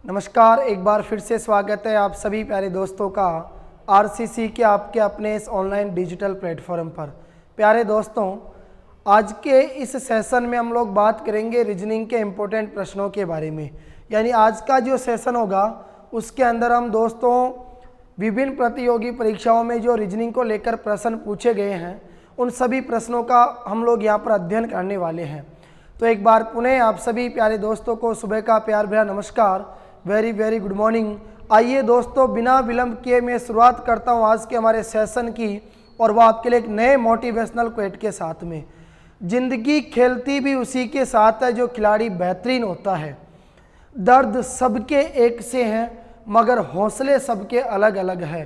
नमस्कार, एक बार फिर से स्वागत है आप सभी प्यारे दोस्तों का आरसीसी के आपके अपने इस ऑनलाइन डिजिटल प्लेटफॉर्म पर। प्यारे दोस्तों, आज के इस सेशन में हम लोग बात करेंगे रीजनिंग के इम्पोर्टेंट प्रश्नों के बारे में। यानी आज का जो सेशन होगा उसके अंदर हम दोस्तों विभिन्न प्रतियोगी परीक्षाओं में जो रीजनिंग को लेकर प्रश्न पूछे गए हैं उन सभी प्रश्नों का हम लोग यहाँ पर अध्ययन करने वाले हैं। तो एक बार पुनः आप सभी प्यारे दोस्तों को सुबह का प्यार भरा नमस्कार, वेरी वेरी गुड मॉर्निंग। आइए दोस्तों, बिना विलंब किए मैं शुरुआत करता हूं आज के हमारे सेशन की, और वो आपके लिए एक नए मोटिवेशनल क्वेट के साथ में। जिंदगी खेलती भी उसी के साथ है जो खिलाड़ी बेहतरीन होता है। दर्द सबके एक से हैं मगर हौसले सबके अलग अलग है।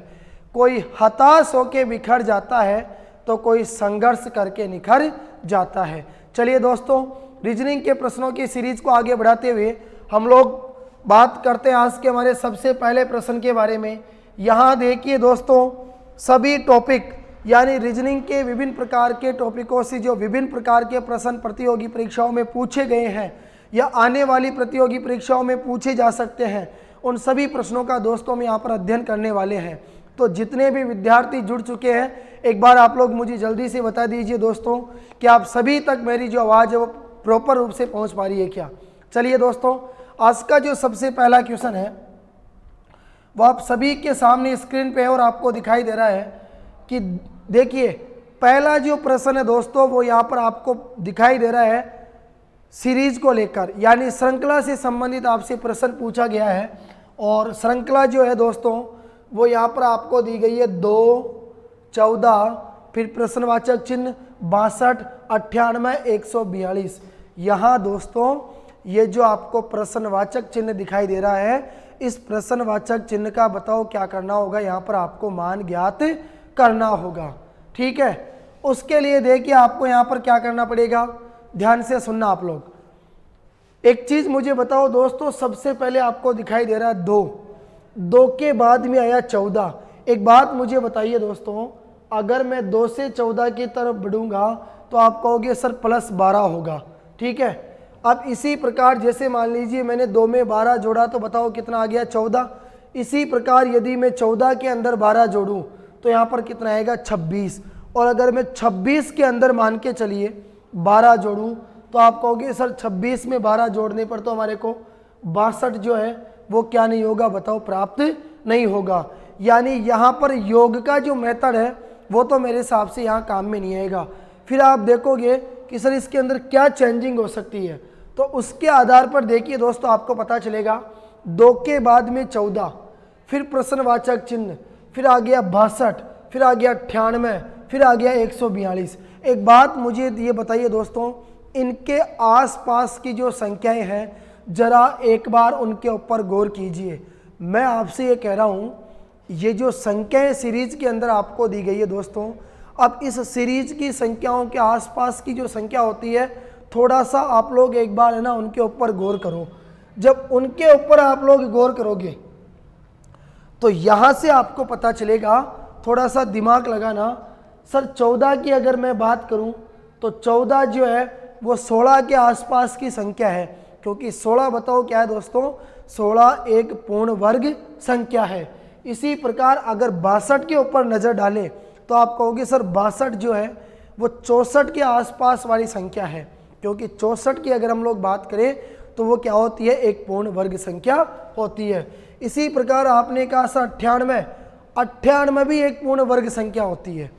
कोई हताश होकर बिखर जाता है तो कोई संघर्ष करके निखर जाता है। चलिए दोस्तों, रीजनिंग के प्रश्नों की सीरीज को आगे बढ़ाते हुए हम लोग बात करते हैं आज के हमारे सबसे पहले प्रश्न के बारे में। यहाँ देखिए दोस्तों, सभी टॉपिक यानी रीजनिंग के विभिन्न प्रकार के टॉपिकों से जो विभिन्न प्रकार के प्रश्न प्रतियोगी परीक्षाओं में पूछे गए हैं या आने वाली प्रतियोगी परीक्षाओं में पूछे जा सकते हैं, उन सभी प्रश्नों का दोस्तों हम यहाँ पर अध्ययन करने वाले हैं। तो जितने भी विद्यार्थी जुड़ चुके हैं, एक बार आप लोग मुझे जल्दी से बता दीजिए दोस्तों कि आप सभी तक मेरी जो आवाज़ है वो प्रॉपर रूप से पहुँच पा रही है क्या। चलिए दोस्तों, आज का जो सबसे पहला क्वेश्चन है वो आप सभी के सामने स्क्रीन पे है और आपको दिखाई दे रहा है कि देखिए, पहला जो प्रश्न है दोस्तों वो यहाँ पर आपको दिखाई दे रहा है सीरीज को लेकर, यानी श्रृंखला से संबंधित आपसे प्रश्न पूछा गया है। और श्रृंखला जो है दोस्तों वो यहाँ पर आपको दी गई है 2, 14, फिर प्रश्नवाचक चिन्ह 62, 98, 142। यहाँ दोस्तों ये जो आपको प्रश्नवाचक चिन्ह दिखाई दे रहा है, इस प्रश्नवाचक चिन्ह का बताओ क्या करना होगा। यहाँ पर आपको मान ज्ञात करना होगा, ठीक है। उसके लिए देखिए आपको यहाँ पर क्या करना पड़ेगा, ध्यान से सुनना आप लोग। एक चीज मुझे बताओ दोस्तों, सबसे पहले आपको दिखाई दे रहा है 2 के बाद में आया 14। एक बात मुझे बताइए दोस्तों, अगर मैं 2 से 14 की तरफ बढ़ूंगा तो आप कहोगे सर +12 होगा, ठीक है। अब इसी प्रकार जैसे मान लीजिए मैंने 2 में 12 जोड़ा तो बताओ कितना आ गया, 14। इसी प्रकार यदि मैं 14 के अंदर 12 जोड़ूं तो यहाँ पर कितना आएगा, 26। और अगर मैं 26 के अंदर मान के चलिए 12 जोड़ूं तो आप कहोगे सर 26 में 12 जोड़ने पर तो हमारे को 62 जो है वो क्या नहीं होगा, बताओ प्राप्त नहीं होगा। यानी यहाँ पर योग का जो मेथड है वो तो मेरे हिसाब से यहाँ काम में नहीं आएगा। फिर आप देखोगे कि सर इसके अंदर क्या चेंजिंग हो सकती है, तो उसके आधार पर देखिए दोस्तों आपको पता चलेगा 2 के बाद में 14, फिर प्रश्नवाचक चिन्ह, फिर आ गया 62, फिर आ गया 98, फिर आ गया 142। एक बात मुझे ये बताइए दोस्तों, इनके आसपास की जो संख्याएं हैं जरा एक बार उनके ऊपर गौर कीजिए। मैं आपसे ये कह रहा हूँ, ये जो संख्याएं सीरीज के अंदर आपको दी गई है दोस्तों, अब इस सीरीज की संख्याओं के आसपास की जो संख्या होती है, थोड़ा सा आप लोग एक बार है ना उनके ऊपर गौर करो। जब उनके ऊपर आप लोग गौर करोगे तो यहाँ से आपको पता चलेगा, थोड़ा सा दिमाग लगाना। सर 14 की अगर मैं बात करूँ तो 14 जो है वो 16 के आसपास की संख्या है, क्योंकि 16 बताओ क्या है दोस्तों, 16 एक पूर्ण वर्ग संख्या है। इसी प्रकार अगर 62 के ऊपर नज़र डालें तो आप कहोगे सर 62 जो है वो 64 के आसपास वाली संख्या है, क्योंकि 64 की अगर हम लोग बात करें तो वो क्या होती है, एक पूर्ण वर्ग संख्या होती है। इसी प्रकार आपने कहा सर 98 भी एक पूर्ण वर्ग संख्या होती है।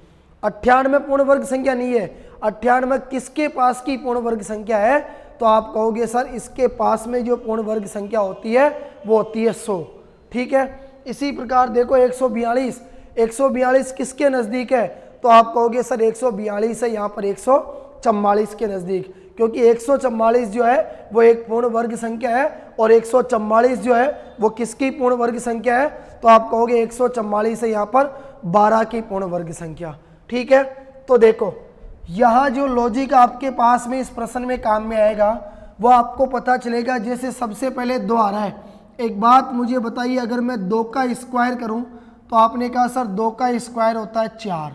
98 पूर्ण वर्ग संख्या नहीं है, 98 किसके पास की पूर्ण वर्ग संख्या है, तो आप कहोगे सर इसके पास में जो पूर्ण वर्ग संख्या होती है वो होती है 100, ठीक है। इसी प्रकार देखो 142 किसके नज़दीक है, तो आप कहोगे सर 142 है यहाँ पर 144 के नज़दीक, क्योंकि 144 जो है वो एक पूर्ण वर्ग संख्या है और 144 जो है वो किसकी पूर्ण वर्ग संख्या है, तो आप कहोगे 144 है यहाँ पर 12 की पूर्ण वर्ग संख्या, ठीक है। तो देखो यहाँ जो लॉजिक आपके पास में इस प्रश्न में काम में आएगा वो आपको पता चलेगा। जैसे सबसे पहले 2 आ रहा है, एक बात मुझे बताइए, अगर मैं 2 का स्क्वायर करूँ तो आपने कहा सर 2 का स्क्वायर होता है 4।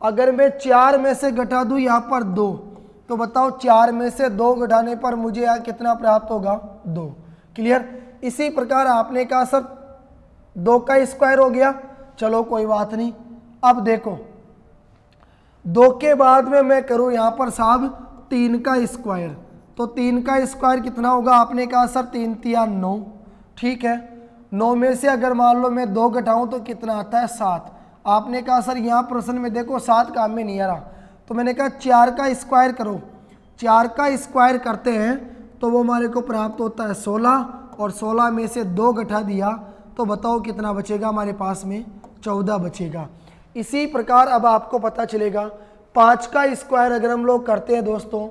अगर मैं 4 में से घटा दूँ यहाँ पर 2, तो बताओ 4 में से 2 घटाने पर मुझे यहाँ कितना प्राप्त होगा, 2। क्लियर। इसी प्रकार आपने कहा सर 2 का स्क्वायर हो गया, चलो कोई बात नहीं। अब देखो 2 के बाद में मैं करूं यहाँ पर साहब 3 का स्क्वायर, तो 3 का स्क्वायर कितना होगा? आपने कहा सर 3 तिया 9, ठीक है। 9 में से अगर मान लो मैं 2 घटाऊं तो कितना आता है? 7। आपने कहा सर यहाँ प्रश्न में देखो 7 काम में नहीं आ रहा, तो मैंने कहा 4 का स्क्वायर करो। 4 का स्क्वायर करते हैं तो वो हमारे को प्राप्त होता है 16, और 16 में से 2 घटा दिया तो बताओ कितना बचेगा हमारे पास में? 14 बचेगा। इसी प्रकार अब आपको पता चलेगा 5 का स्क्वायर अगर हम लोग करते हैं दोस्तों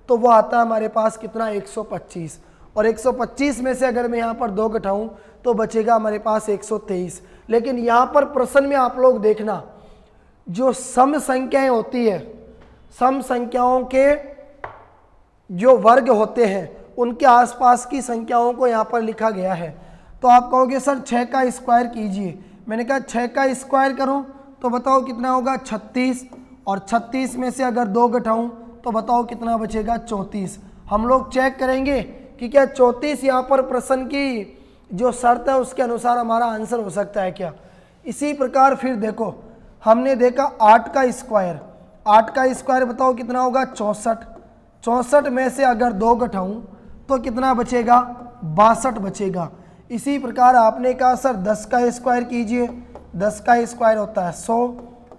तो वो आता है हमारे पास कितना? 125, और 125 में से अगर मैं यहाँ पर 2 घटाऊँ तो बचेगा हमारे पास 123। लेकिन यहाँ पर प्रश्न में आप लोग देखना, जो सम संख्याएं होती है, सम संख्याओं के जो वर्ग होते हैं उनके आसपास की संख्याओं को यहाँ पर लिखा गया है। तो आप कहोगे सर 6 का स्क्वायर कीजिए, मैंने कहा 6 का स्क्वायर करो तो बताओ कितना होगा? 36, और 36 में से अगर 2 घटाऊँ तो बताओ कितना बचेगा? 34। हम लोग चेक करेंगे कि क्या 34 यहाँ पर प्रश्न की जो शर्त है उसके अनुसार हमारा आंसर हो सकता है क्या। इसी प्रकार फिर देखो हमने देखा 8 का स्क्वायर, 8 का स्क्वायर बताओ कितना होगा? 64। 64 में से अगर 2 घटाऊँ तो कितना बचेगा? 62 बचेगा। इसी प्रकार आपने कहा सर 10 का स्क्वायर कीजिए, 10 का स्क्वायर होता है 100,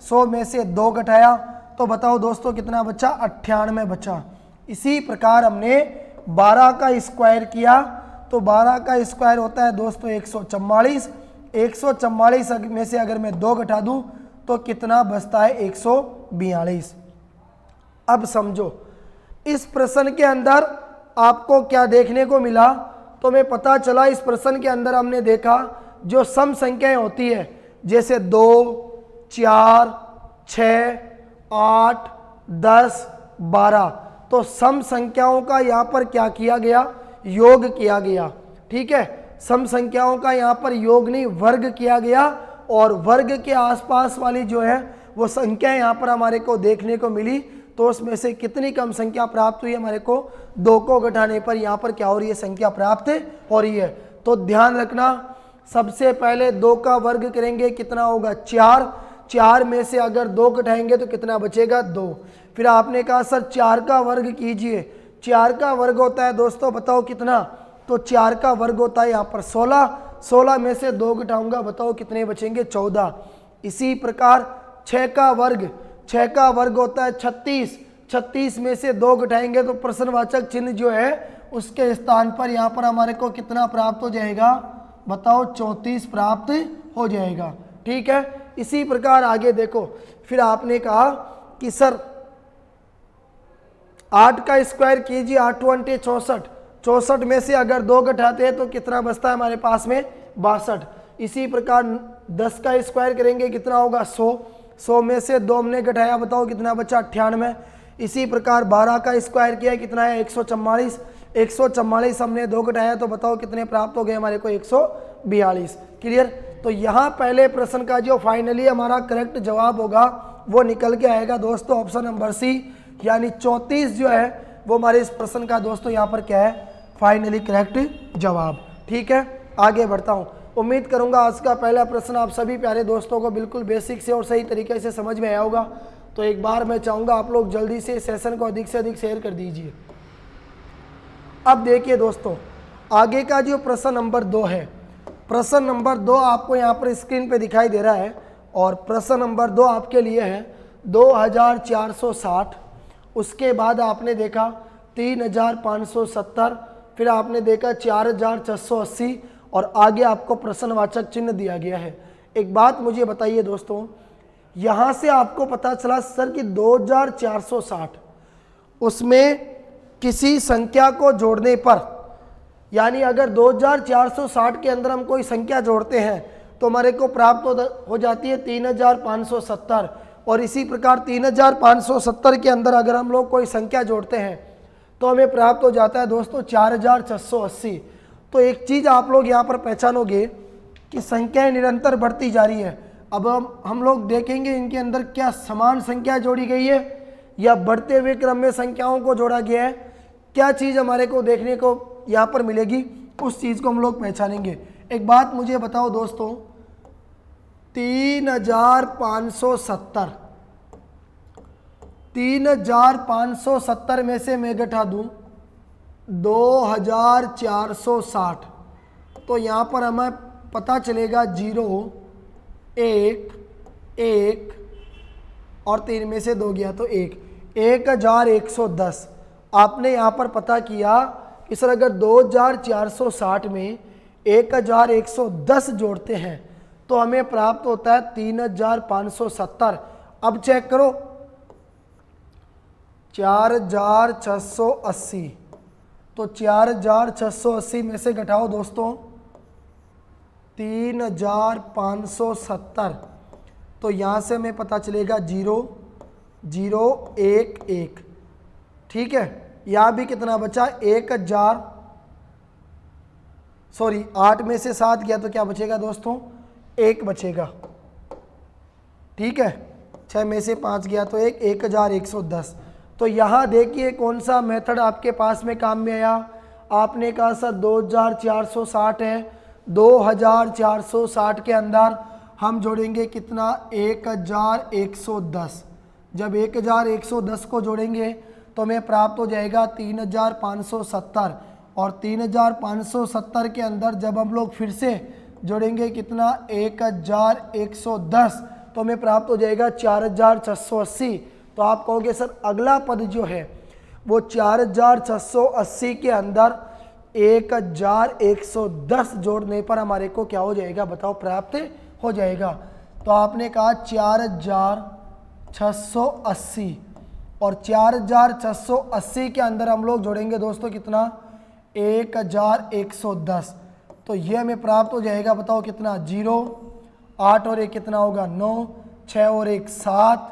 100 में से 2 घटाया तो बताओ दोस्तों कितना बचा? 98 बचा। इसी प्रकार हमने 12 का स्क्वायर किया तो 12 का स्क्वायर होता है दोस्तों 144, 144 में से अगर मैं 2 घटा दूं तो कितना बचता है? 142। अब समझो इस प्रश्न के अंदर आपको क्या देखने को मिला? तो मैं पता चला इस प्रश्न के अंदर हमने देखा जो सम संख्याएं होती है जैसे 2, 4, 6, 8, 10, 12, तो सम संख्याओं का यहाँ पर क्या किया गया? योग किया गया, ठीक है। सम संख्याओं का यहाँ पर योग नहीं वर्ग किया गया, और वर्ग के आसपास वाली जो है वो संख्या यहाँ पर हमारे को देखने को मिली। तो उसमें से कितनी कम संख्या प्राप्त हुई? हमारे को 2 को घटाने पर यहाँ पर क्या हो रही है? संख्या प्राप्त हो रही है। तो ध्यान रखना, सबसे पहले 2 का वर्ग करेंगे, कितना होगा? 4। 4 में से अगर 2 घटाएंगे तो कितना बचेगा? 2। फिर आपने कहा सर 4 का वर्ग कीजिए, 4 का वर्ग होता है दोस्तों बताओ कितना? तो 4 का वर्ग होता है यहाँ पर 16, 16 में से 2 घटाऊंगा बताओ कितने बचेंगे? 14। इसी प्रकार 6 का वर्ग, 6 का वर्ग होता है 36, 36 में से 2 घटाएंगे तो प्रश्नवाचक चिन्ह जो है उसके स्थान पर यहाँ पर हमारे को कितना प्राप्त हो जाएगा? बताओ 34 प्राप्त हो जाएगा, ठीक है। इसी प्रकार आगे देखो, फिर आपने कहा कि सर 8 का स्क्वायर कीजिए, 8 × 64, 64 में से अगर 2 घटाते हैं तो कितना बचता है हमारे पास में? 62। इसी प्रकार 10 का स्क्वायर करेंगे, कितना होगा? 100, 100 में से 2 हमने घटाया बताओ कितना बचा? 98। इसी प्रकार 12 का स्क्वायर किया, कितना है? 144, 144 हमने 2 घटाया तो बताओ कितने प्राप्त हो गए हमारे को? 142। क्लियर। तो यहाँ पहले प्रश्न का जो फाइनली हमारा करेक्ट जवाब होगा वो निकल के आएगा दोस्तों ऑप्शन नंबर सी, यानी 34 जो है वो हमारे इस प्रश्न का दोस्तों यहाँ पर क्या है? फाइनली करेक्ट जवाब, ठीक है। आगे बढ़ता हूँ। उम्मीद करूँगा आज का पहला प्रश्न आप सभी प्यारे दोस्तों को बिल्कुल बेसिक से और सही तरीके से समझ में आया होगा। तो एक बार मैं चाहूँगा आप लोग जल्दी से सेशन को अधिक से अधिक शेयर कर दीजिए। अब देखिए दोस्तों, आगे का जो प्रश्न नंबर 2 है, प्रश्न नंबर 2 आपको यहाँ पर स्क्रीन पे दिखाई दे रहा है, और प्रश्न नंबर 2 आपके लिए है 2460, उसके बाद आपने देखा 3570, फिर आपने देखा 4680, और आगे आपको प्रश्नवाचक चिन्ह दिया गया है। एक बात मुझे बताइए दोस्तों, यहाँ से आपको पता चला सर कि 2460 उसमें किसी संख्या को जोड़ने पर, यानी अगर 2460 के अंदर हम कोई संख्या जोड़ते हैं तो हमारे को प्राप्त हो जाती है 3570, और इसी प्रकार 3570 के अंदर अगर हम लोग कोई संख्या जोड़ते हैं तो हमें प्राप्त हो जाता है दोस्तों 4680। तो एक चीज़ आप लोग यहाँ पर पहचानोगे कि संख्याएं निरंतर बढ़ती जा रही है। अब हम लोग देखेंगे इनके अंदर क्या समान संख्या जोड़ी गई है या बढ़ते हुए क्रम में संख्याओं को जोड़ा गया है, क्या चीज़ हमारे को देखने को यहाँ पर मिलेगी, उस चीज़ को हम लोग पहचानेंगे। एक बात मुझे बताओ दोस्तों, 3570 3570 में से मैं घटा दूं 2460, तो यहाँ पर हमें पता चलेगा 0 1 1 और 3 में से 2 गया तो 1, 1110। आपने यहाँ पर पता किया कि सर अगर 2460 में 1110 जोड़ते हैं तो हमें प्राप्त होता है 3570। अब चेक करो, 4680, तो 4680 में से घटाओ दोस्तों 3570, तो यहाँ से हमें पता चलेगा 0 0 1 1। ठीक है, यहाँ भी कितना बचा 8 में से 7 गया तो क्या बचेगा दोस्तों 1 बचेगा। ठीक है, 6 में से 5 गया तो 1, 1110। तो यहाँ देखिए कौन सा मेथड आपके पास में काम में आया। आपने कहा सर 2460 है, 2460 के अंदर हम जोड़ेंगे कितना 1110। जब 1110 को जोड़ेंगे तो हमें प्राप्त हो जाएगा 3570, और 3570 के अंदर जब हम लोग फिर से जोड़ेंगे कितना 1110, तो हमें प्राप्त हो जाएगा 4680। तो आप कहोगे सर अगला पद जो है वो 4680 के अंदर 1110 जोड़ने पर हमारे को क्या हो जाएगा बताओ, प्राप्त हो जाएगा। तो आपने कहा 4680, और 4680 के अंदर हम लोग जोड़ेंगे दोस्तों कितना 1110, तो ये हमें प्राप्त हो जाएगा बताओ कितना 0, 8 और 1 कितना होगा 9, 6 और 1 7,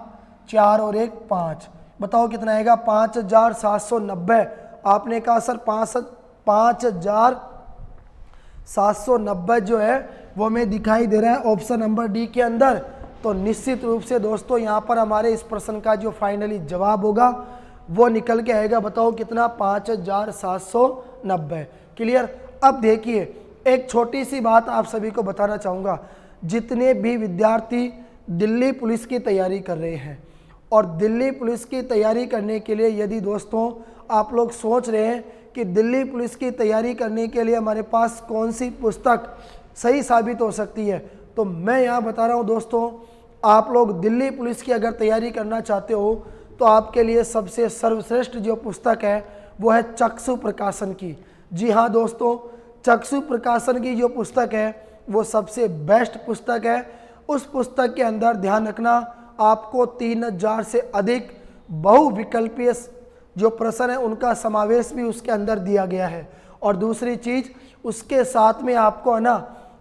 4 और 1 5, बताओ कितना आएगा 5790। आपने कहा सर 5790 जो है वो हमें दिखाई दे रहा है ऑप्शन नंबर डी के अंदर। तो निश्चित रूप से दोस्तों यहाँ पर हमारे इस प्रश्न का जो फाइनली जवाब होगा वो निकल के आएगा बताओ कितना 5790। क्लियर। अब देखिए एक छोटी सी बात आप सभी को बताना चाहूँगा, जितने भी विद्यार्थी दिल्ली पुलिस की तैयारी कर रहे हैं और दिल्ली पुलिस की तैयारी करने के लिए यदि दोस्तों आप लोग सोच रहे हैं कि दिल्ली पुलिस की तैयारी करने के लिए हमारे पास कौन सी पुस्तक सही साबित हो सकती है, तो मैं यहाँ बता रहा हूँ दोस्तों, आप लोग दिल्ली पुलिस की अगर तैयारी करना चाहते हो तो आपके लिए सबसे सर्वश्रेष्ठ जो पुस्तक है वो है चक्षु प्रकाशन की। जी हाँ दोस्तों, चक्षु प्रकाशन की जो पुस्तक है वो सबसे बेस्ट पुस्तक है। उस पुस्तक के अंदर ध्यान रखना आपको 3000 से अधिक बहुविकल्पीय जो प्रश्न है उनका समावेश भी उसके अंदर दिया गया है। और दूसरी चीज़ उसके साथ में आपको है ना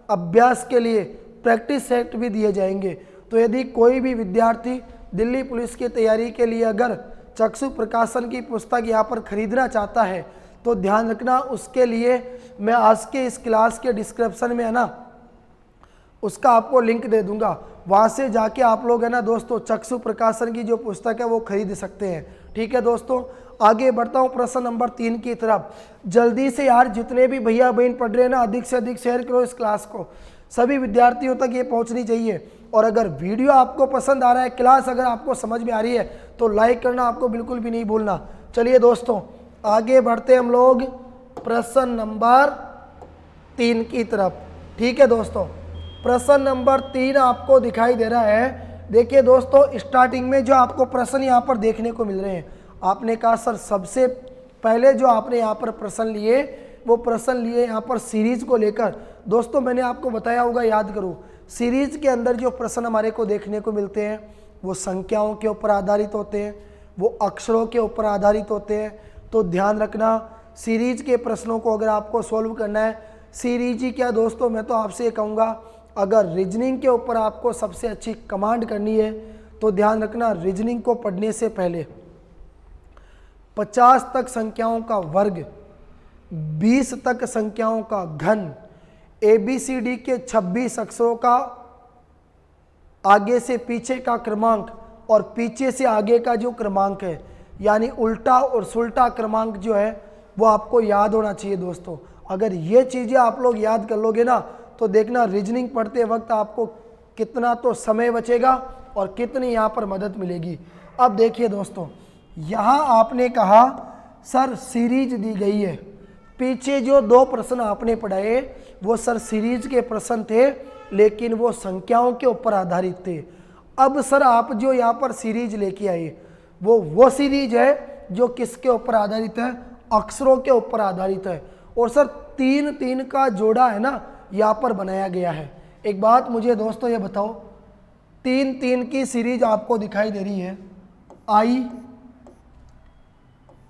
अभ्यास के लिए प्रैक्टिस सेट भी दिए जाएंगे। तो यदि कोई भी विद्यार्थी दिल्ली पुलिस की तैयारी के लिए अगर चक्षु प्रकाशन की पुस्तक यहाँ पर खरीदना चाहता है तो ध्यान रखना उसके लिए मैं आज के इस क्लास के डिस्क्रिप्शन में है ना उसका आपको लिंक दे दूंगा, वहाँ से जाके आप लोग है ना दोस्तों चक्षु प्रकाशन की जो पुस्तक है वो खरीद सकते हैं। ठीक है दोस्तों, आगे बढ़ता हूँ प्रश्न नंबर 3 की तरफ। जल्दी से यार जितने भी भैया बहन पढ़ रहे हैं ना अधिक से अधिक शेयर करो इस क्लास को, सभी विद्यार्थियों तक ये पहुँचनी चाहिए। और अगर वीडियो आपको पसंद आ रहा है, क्लास अगर आपको समझ में आ रही है तो लाइक करना आपको बिल्कुल भी नहीं भूलना। चलिए दोस्तों आगे बढ़ते हम लोग प्रश्न नंबर 3 की तरफ। ठीक है दोस्तों, प्रश्न नंबर 3 आपको दिखाई दे रहा है। देखिए दोस्तों स्टार्टिंग में जो आपको प्रश्न यहाँ पर देखने को मिल रहे हैं, आपने कहा सर सबसे पहले जो आपने यहाँ पर प्रश्न लिए वो प्रश्न लिए यहाँ पर सीरीज को लेकर। दोस्तों मैंने आपको बताया होगा, याद करो, सीरीज के अंदर जो प्रश्न हमारे को देखने को मिलते हैं वो संख्याओं के ऊपर आधारित होते हैं, वो अक्षरों के ऊपर आधारित होते हैं। तो ध्यान रखना सीरीज के प्रश्नों को अगर आपको सॉल्व करना है, सीरीज ही क्या दोस्तों, मैं तो आपसे कहूँगा अगर रीजनिंग के ऊपर आपको सबसे अच्छी कमांड करनी है तो ध्यान रखना रीजनिंग को पढ़ने से पहले 50 तक संख्याओं का वर्ग, 20 तक संख्याओं का घन, ABCD के 26 अक्षरों का आगे से पीछे का क्रमांक और पीछे से आगे का जो क्रमांक है, यानी उल्टा और सुल्टा क्रमांक जो है वो आपको याद होना चाहिए दोस्तों। अगर ये चीज़ें आप लोग याद कर लोगे ना तो देखना रीजनिंग पढ़ते वक्त आपको कितना तो समय बचेगा और कितनी यहाँ पर मदद मिलेगी। अब देखिए दोस्तों, यहाँ आपने कहा सर सीरीज दी गई है, पीछे जो 2 प्रश्न आपने पढ़ाए वो सर सीरीज के प्रश्न थे, लेकिन वो संख्याओं के ऊपर आधारित थे। अब सर आप जो यहाँ पर सीरीज लेके आए वो सीरीज है जो किसके ऊपर आधारित है, अक्षरों के ऊपर आधारित है। और सर 3-3 का जोड़ा है ना यहाँ पर बनाया गया है। एक बात मुझे दोस्तों ये बताओ, 3-3 की सीरीज आपको दिखाई दे रही है, I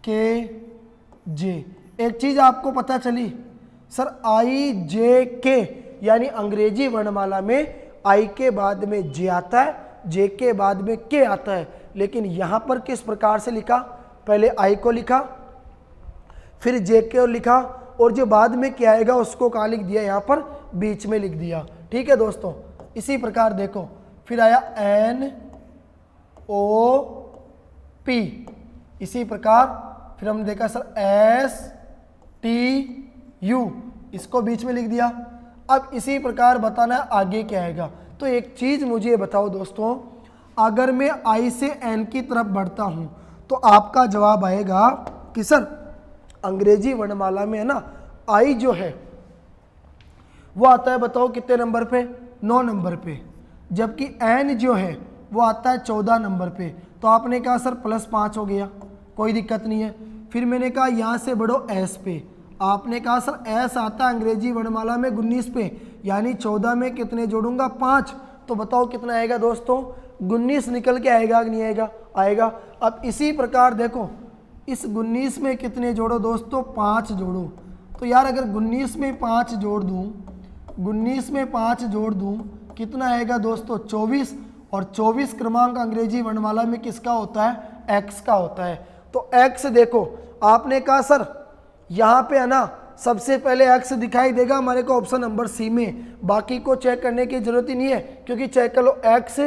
K J। एक चीज आपको पता चली सर I J K यानी अंग्रेजी वर्णमाला में I के बाद में J आता है, J के बाद में K आता है, लेकिन यहां पर किस प्रकार से लिखा, पहले I को लिखा फिर J को लिखा और जो बाद में क्या आएगा उसको कहाँ लिख दिया, यहाँ पर बीच में लिख दिया। ठीक है दोस्तों, इसी प्रकार देखो फिर आया N O P, इसी प्रकार फिर हमने देखा सर S T U, इसको बीच में लिख दिया। अब इसी प्रकार बताना है आगे क्या आएगा। तो एक चीज मुझे बताओ दोस्तों, अगर मैं I से N की तरफ बढ़ता हूं तो आपका जवाब आएगा कि सर अंग्रेजी वर्णमाला में है ना I जो है वो आता है, बताओ कितने नंबर पे, 9 नंबर पे, जबकि N जो है वो आता है 14 नंबर पे। तो आपने कहा सर +5 हो गया, कोई दिक्कत नहीं है। फिर मैंने कहा यहाँ से बढ़ो S पे, आपने कहा सर S आता है अंग्रेजी वर्णमाला में 19 पे, यानी 14 में कितने जोड़ूंगा, 5। तो बताओ कितना आएगा दोस्तों, 19 निकल के आएगा कि नहीं आएगा, आएगा। अब इसी प्रकार देखो इस 19 में कितने जोड़ो दोस्तों, 5 जोड़ो। तो यार अगर 19 में 5 जोड़ दूँ, 19 में 5 जोड़ दूँ कितना आएगा दोस्तों, 24। और 24 क्रमांक अंग्रेजी वर्णमाला में किसका होता है, X का होता है। तो X देखो आपने कहा सर यहाँ पे है ना सबसे पहले X दिखाई देगा हमारे को ऑप्शन नंबर सी में, बाकी को चेक करने की जरूरत ही नहीं है क्योंकि चेक कर लो X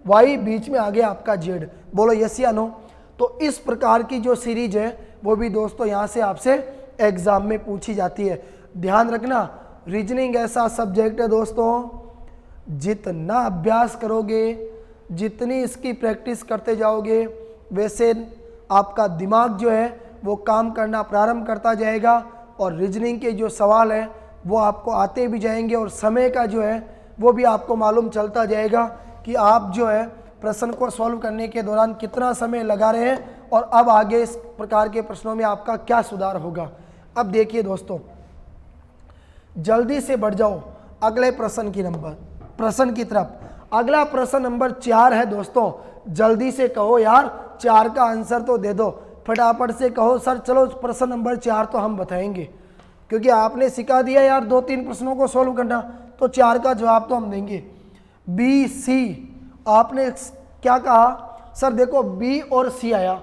Y बीच में आ गया आपका Z। बोलो यस या नो। तो इस प्रकार की जो सीरीज है वो भी दोस्तों यहाँ से आपसे एग्जाम में पूछी जाती है। ध्यान रखना रीजनिंग ऐसा सब्जेक्ट है दोस्तों, जितना अभ्यास करोगे, जितनी इसकी प्रैक्टिस करते जाओगे, वैसे आपका दिमाग जो है वो काम करना प्रारंभ करता जाएगा और रीजनिंग के जो सवाल है वो आपको आते भी जाएंगे और समय का जो है वो भी आपको मालूम चलता जाएगा कि आप जो है प्रश्न को सॉल्व करने के दौरान कितना समय लगा रहे हैं और अब आगे इस प्रकार के प्रश्नों में आपका क्या सुधार होगा। अब देखिए दोस्तों, जल्दी से बढ़ जाओ अगले प्रश्न की तरफ। अगला प्रश्न नंबर 4 है दोस्तों, जल्दी से कहो यार, 4 का आंसर तो दे दो, फटाफट से कहो सर। चलो प्रश्न नंबर 4 तो हम बताएंगे क्योंकि आपने सिखा दिया यार 2-3 प्रश्नों को सॉल्व करना, तो 4 का जवाब तो हम देंगे। बी सी आपने क्या कहा सर, देखो बी और सी आया।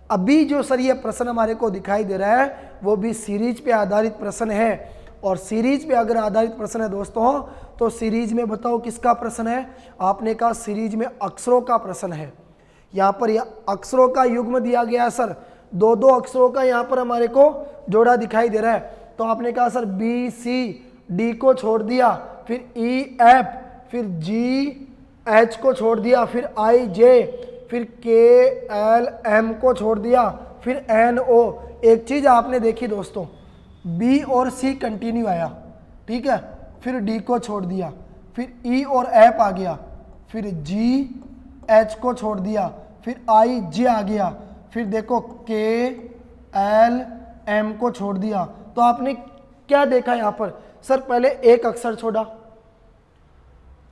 अभी जो सर ये प्रश्न हमारे को दिखाई दे रहा है वो भी सीरीज पे आधारित प्रश्न है, और सीरीज पे अगर आधारित प्रश्न है दोस्तों तो सीरीज में बताओ किसका प्रश्न है, आपने कहा सीरीज में अक्षरों का प्रश्न है। यहाँ पर अक्षरों का युग्म दिया गया सर, 2-2 अक्षरों का यहाँ पर हमारे को जोड़ा दिखाई दे रहा है। तो आपने कहा सर बी सी डी को छोड़ दिया, फिर ई एफ, फिर जी एच को छोड़ दिया, फिर आई जे, फिर के एल एम को छोड़ दिया, फिर एन ओ। एक चीज आपने देखी दोस्तों, बी और सी कंटिन्यू आया, ठीक है, फिर डी को छोड़ दिया, फिर ई और एफ आ गया, फिर जी एच को छोड़ दिया, फिर आई जे आ गया, फिर देखो के एल एम को छोड़ दिया। तो आपने क्या देखा यहाँ पर सर, पहले एक अक्षर छोड़ा,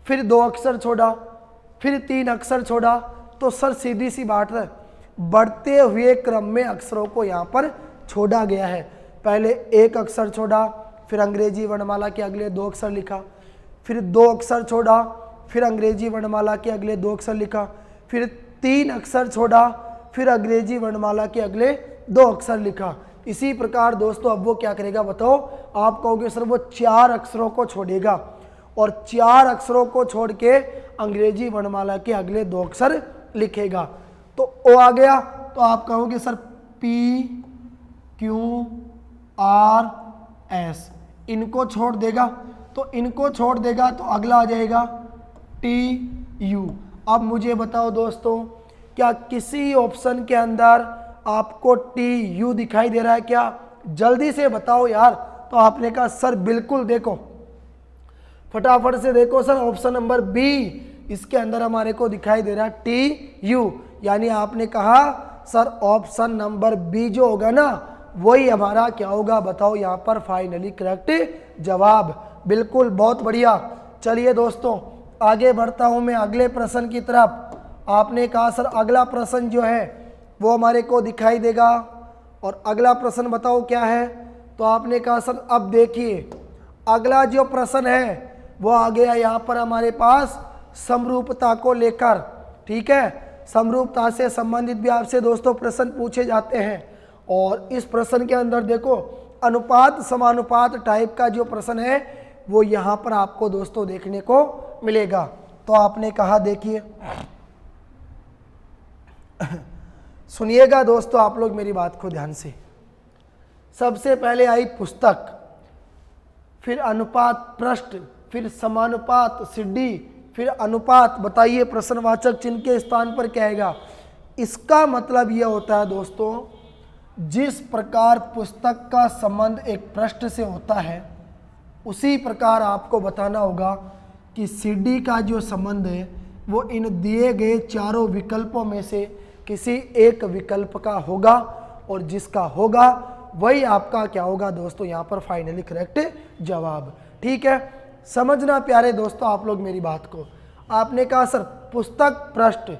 फिर 2 अक्षर छोड़ा, फिर 3 अक्षर छोड़ा। तो सर सीधी सी बात है, बढ़ते हुए क्रम में अक्षरों को यहाँ पर छोड़ा गया है। पहले 1 अक्षर छोड़ा, फिर अंग्रेजी वर्णमाला के अगले 2 अक्षर लिखा, फिर 2 अक्षर छोड़ा, फिर अंग्रेजी वर्णमाला के अगले 2 अक्षर लिखा, फिर 3 अक्षर छोड़ा, फिर अंग्रेजी वर्णमाला के अगले 2 अक्षर लिखा। इसी प्रकार दोस्तों अब वो क्या करेगा बताओ, आप कहोगे सर वो 4 अक्षरों को छोड़ेगा और 4 अक्षरों को छोड़ के अंग्रेजी वर्णमाला के अगले 2 अक्षर लिखेगा। तो ओ आ गया, तो आप कहोगे sir P Q R S, इनको छोड़ देगा तो इनको छोड़ देगा तो अगला आ जाएगा टी यू। अब मुझे बताओ दोस्तों, क्या किसी ऑप्शन के अंदर आपको टी यू दिखाई दे रहा है क्या? जल्दी से बताओ यार। तो आपने कहा सर बिल्कुल, देखो फटाफट से देखो सर, ऑप्शन नंबर बी, इसके अंदर हमारे को दिखाई दे रहा है टी यू। यानी आपने कहा सर ऑप्शन नंबर बी जो होगा ना वही हमारा क्या होगा, बताओ यहाँ पर फाइनली करेक्ट जवाब। बिल्कुल, बहुत बढ़िया। चलिए दोस्तों आगे बढ़ता हूँ मैं अगले प्रश्न की तरफ। आपने कहा सर अगला प्रश्न जो है वो हमारे को दिखाई देगा, और अगला प्रश्न बताओ क्या है? तो आपने कहा सर अब देखिए अगला जो प्रश्न है वो आ गया यहाँ पर हमारे पास समरूपता को लेकर। ठीक है, समरूपता से संबंधित भी आपसे दोस्तों प्रश्न पूछे जाते हैं, और इस प्रश्न के अंदर देखो अनुपात समानुपात टाइप का जो प्रश्न है वो यहाँ पर आपको दोस्तों देखने को मिलेगा। तो आपने कहा देखिए सुनिएगा दोस्तों आप लोग मेरी बात को ध्यान से। सबसे पहले आई पुस्तक, फिर अनुपात पृष्ठ, फिर समानुपात सीढ़ी, फिर अनुपात। बताइए प्रश्नवाचक चिन्ह के स्थान पर क्या आएगा? इसका मतलब यह होता है दोस्तों, जिस प्रकार पुस्तक का संबंध एक पृष्ठ से होता है उसी प्रकार आपको बताना होगा कि सीढ़ी का जो संबंध है वो इन दिए गए चारों विकल्पों में से किसी एक विकल्प का होगा, और जिसका होगा वही आपका क्या होगा दोस्तों यहाँ पर फाइनली करेक्ट जवाब। ठीक है, समझना प्यारे दोस्तों आप लोग मेरी बात को। आपने कहा सर पुस्तक पृष्ठ,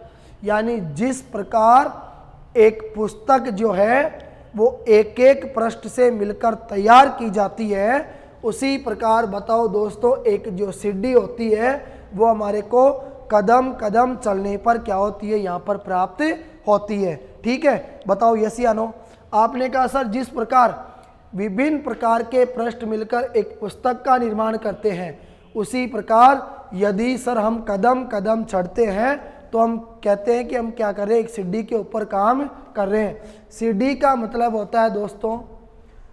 यानी जिस प्रकार एक पुस्तक जो है वो एक एक पृष्ठ से मिलकर तैयार की जाती है, उसी प्रकार बताओ दोस्तों एक जो सीढ़ी होती है वो हमारे को कदम कदम चलने पर क्या होती है, यहाँ पर प्राप्त होती है। ठीक है, बताओ यस या नो। आपने कहा सर जिस प्रकार विभिन्न प्रकार के पृष्ठ मिलकर एक पुस्तक का निर्माण करते हैं, उसी प्रकार यदि सर हम कदम कदम चढ़ते हैं तो हम कहते हैं कि हम क्या कर रहे हैं, एक सीढ़ी के ऊपर काम कर रहे हैं। सीढ़ी का मतलब होता है दोस्तों,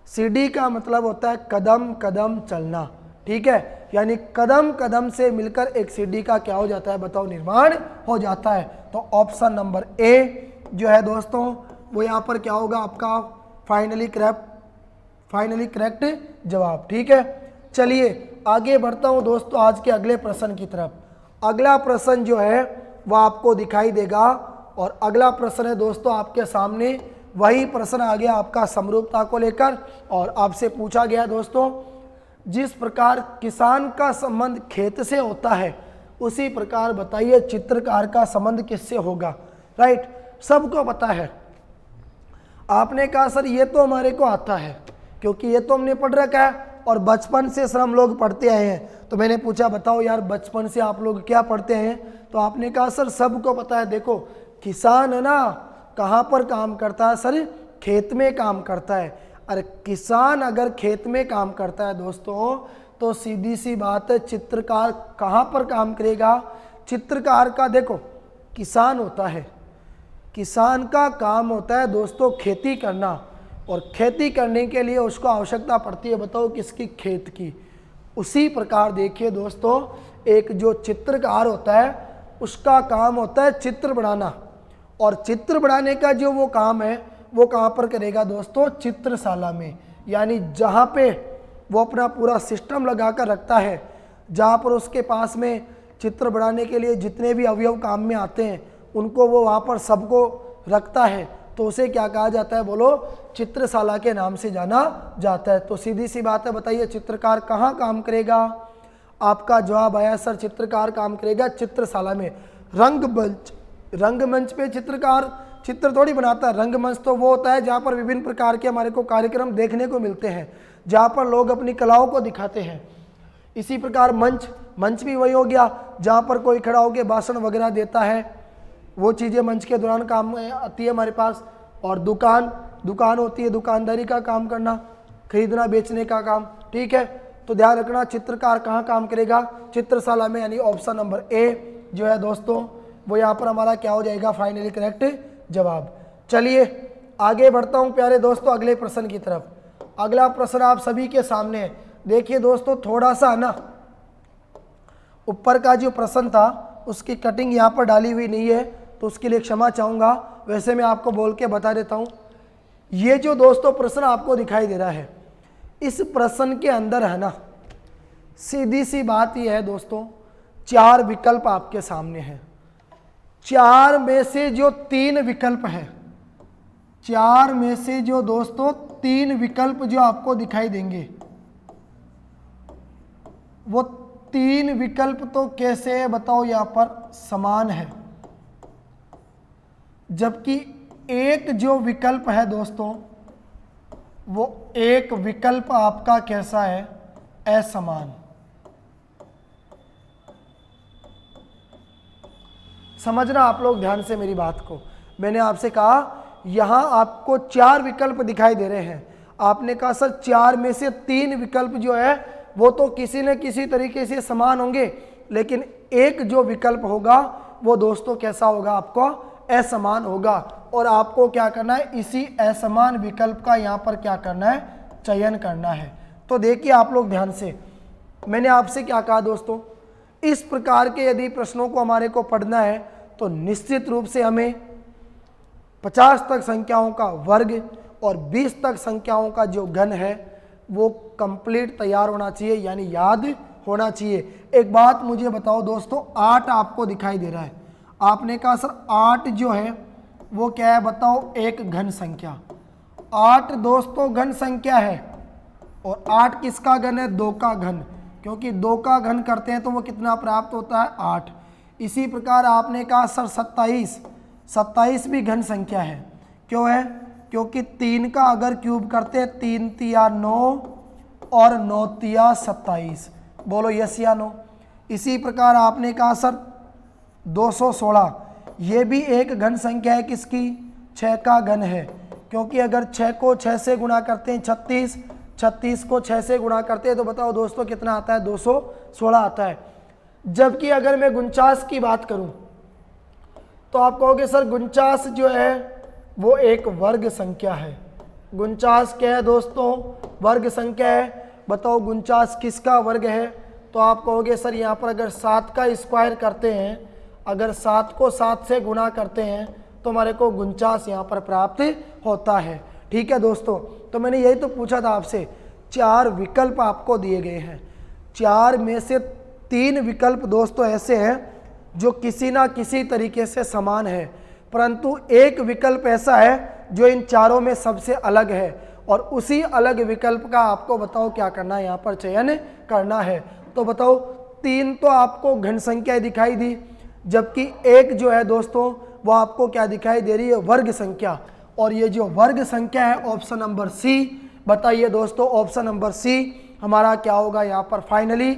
सीढ़ी का मतलब होता है कदम कदम चलना। ठीक है, यानी कदम कदम से मिलकर एक सीढ़ी का क्या हो जाता है, बताओ निर्माण हो जाता है। तो ऑप्शन नंबर ए जो है दोस्तों वो यहाँ पर क्या होगा आपका फाइनली करेक्ट जवाब। ठीक है, चलिए आगे बढ़ता हूँ दोस्तों आज के अगले प्रश्न की तरफ। अगला प्रश्न जो है वो आपको दिखाई देगा, और अगला प्रश्न है दोस्तों आपके सामने, वही प्रश्न आ गया आपका समरूपता को लेकर, और आपसे पूछा गया दोस्तों जिस प्रकार किसान का संबंध खेत से होता है उसी प्रकार बताइए चित्रकार का संबंध किससे होगा। राइट, सबको पता है। आपने कहा सर ये तो हमारे को आता है क्योंकि ये तो हमने पढ़ रखा है और बचपन से सर हम लोग पढ़ते आए हैं। तो मैंने पूछा बताओ यार बचपन से आप लोग क्या पढ़ते हैं? तो आपने कहा सर सबको पता है। देखो किसान है ना, कहाँ पर काम करता है सर? खेत में काम करता है। अरे किसान अगर खेत में काम करता है दोस्तों तो सीधी सी बात है चित्रकार कहाँ पर काम करेगा? चित्रकार का देखो किसान होता है, किसान का काम होता है दोस्तों खेती करना, और खेती करने के लिए उसको आवश्यकता पड़ती है बताओ किसकी? खेत की। उसी प्रकार देखिए दोस्तों एक जो चित्रकार होता है उसका काम होता है चित्र बनाना, और चित्र बनाने का जो वो काम है वो कहाँ पर करेगा दोस्तों? चित्रशाला में। यानी जहाँ पे वो अपना पूरा सिस्टम लगा कर रखता है, जहाँ पर उसके पास में चित्र बनाने के लिए जितने भी अवयव काम में आते हैं उनको वो वहाँ पर सबको रखता है, तो उसे क्या कहा जाता है बोलो? चित्रशाला के नाम से जाना जाता है। तो सीधी सी बात है, बताइए चित्रकार कहाँ काम करेगा? आपका जवाब आया सर चित्रकार काम करेगा चित्रशाला में। रंगमंच, रंगमंच पे चित्रकार चित्र थोड़ी बनाता है। रंगमंच तो वो होता है जहाँ पर विभिन्न प्रकार के हमारे को कार्यक्रम देखने को मिलते हैं, जहाँ पर लोग अपनी कलाओं को दिखाते हैं। इसी प्रकार मंच, मंच भी वही हो गया जहाँ पर कोई खड़ा होकर भाषण वगैरह देता है, वो चीज़ें मंच के दौरान काम आती है हमारे पास। और दुकान, दुकान होती है दुकानदारी का काम करना, खरीदना बेचने का काम। ठीक है, तो ध्यान रखना चित्रकार कहाँ काम करेगा? चित्रशाला में। यानी ऑप्शन नंबर ए जो है दोस्तों वो यहाँ पर हमारा क्या हो जाएगा? फाइनली करेक्ट जवाब। चलिए आगे बढ़ता हूँ प्यारे दोस्तों अगले प्रश्न की तरफ। अगला प्रश्न आप सभी के सामने है। देखिए दोस्तों, थोड़ा सा ना ऊपर का जो प्रश्न था उसकी कटिंग यहाँ पर डाली हुई नहीं है, तो उसके लिए क्षमा चाहूँगा। वैसे मैं आपको बोल के बता देता हूँ। ये जो दोस्तों प्रश्न आपको दिखाई दे रहा है, इस प्रश्न के अंदर है ना, सीधी सी बात यह है दोस्तों, 4 विकल्प आपके सामने हैं। 4 में से जो 3 विकल्प है, 4 में से जो दोस्तों 3 विकल्प जो आपको दिखाई देंगे, वो 3 विकल्प तो कैसे है बताओ, यहाँ पर समान है। जबकि एक जो विकल्प है दोस्तों, वो एक विकल्प आपका कैसा है, असमान। समझना आप लोग ध्यान से मेरी बात को। मैंने आपसे कहा यहां आपको 4 विकल्प दिखाई दे रहे हैं। आपने कहा सर 4 में से 3 विकल्प जो है वो तो किसी न किसी तरीके से समान होंगे, लेकिन एक जो विकल्प होगा वो दोस्तों कैसा होगा, आपको असमान होगा। और आपको क्या करना है, इसी असमान विकल्प का यहाँ पर क्या करना है, चयन करना है। तो देखिए आप लोग ध्यान से, मैंने आपसे क्या कहा दोस्तों, इस प्रकार के यदि प्रश्नों को हमारे को पढ़ना है तो निश्चित रूप से हमें 50 तक संख्याओं का वर्ग और 20 तक संख्याओं का जो घन है वो कंप्लीट तैयार होना चाहिए, यानी याद होना चाहिए। एक बात मुझे बताओ दोस्तों, 8 आपको दिखाई दे रहा है। आपने कहा सर 8 जो है वो क्या है बताओ, एक घन संख्या। 8 दोस्तों घन संख्या है, और 8 किसका घन है, 2 का घन, क्योंकि 2 का घन करते हैं तो वो कितना प्राप्त होता है, 8। इसी प्रकार आपने कहा सर 27 भी घन संख्या है। क्यों है, क्योंकि 3 का अगर क्यूब करते हैं, 3 तिया 9 और 9 तिया 27। बोलो यस या नो। इसी प्रकार आपने कहा सर 216, ये भी एक घन संख्या है, किसकी, 6 का घन है। क्योंकि अगर 6 को 6 से गुणा करते हैं 36, 36 को 6 से गुणा करते हैं तो बताओ दोस्तों कितना आता है, 216 आता है। जबकि अगर मैं 49 की बात करूं तो आप कहोगे सर 49 जो है वो एक वर्ग संख्या है। 49 क्या है दोस्तों, वर्ग संख्या है। बताओ 49 किसका वर्ग है, तो आप कहोगे सर यहाँ पर अगर 7 का स्क्वायर करते हैं, अगर 7 को 7 से गुणा करते हैं तो हमारे को 49 यहाँ पर प्राप्त होता है। ठीक है दोस्तों, तो मैंने यही तो पूछा था आपसे, 4 विकल्प आपको दिए गए हैं। 4 में से 3 विकल्प दोस्तों ऐसे हैं जो किसी ना किसी तरीके से समान है, परंतु एक विकल्प ऐसा है जो इन चारों में सबसे अलग है, और उसी अलग विकल्प का आपको बताओ क्या करना है, यहाँ पर चयन करना है। तो बताओ 3 तो आपको घन संख्या दिखाई दी, जबकि एक जो है दोस्तों वो आपको क्या दिखाई दे रही है, वर्ग संख्या। और ये जो वर्ग संख्या है ऑप्शन नंबर सी, बताइए दोस्तों ऑप्शन नंबर सी हमारा क्या होगा यहाँ पर फाइनली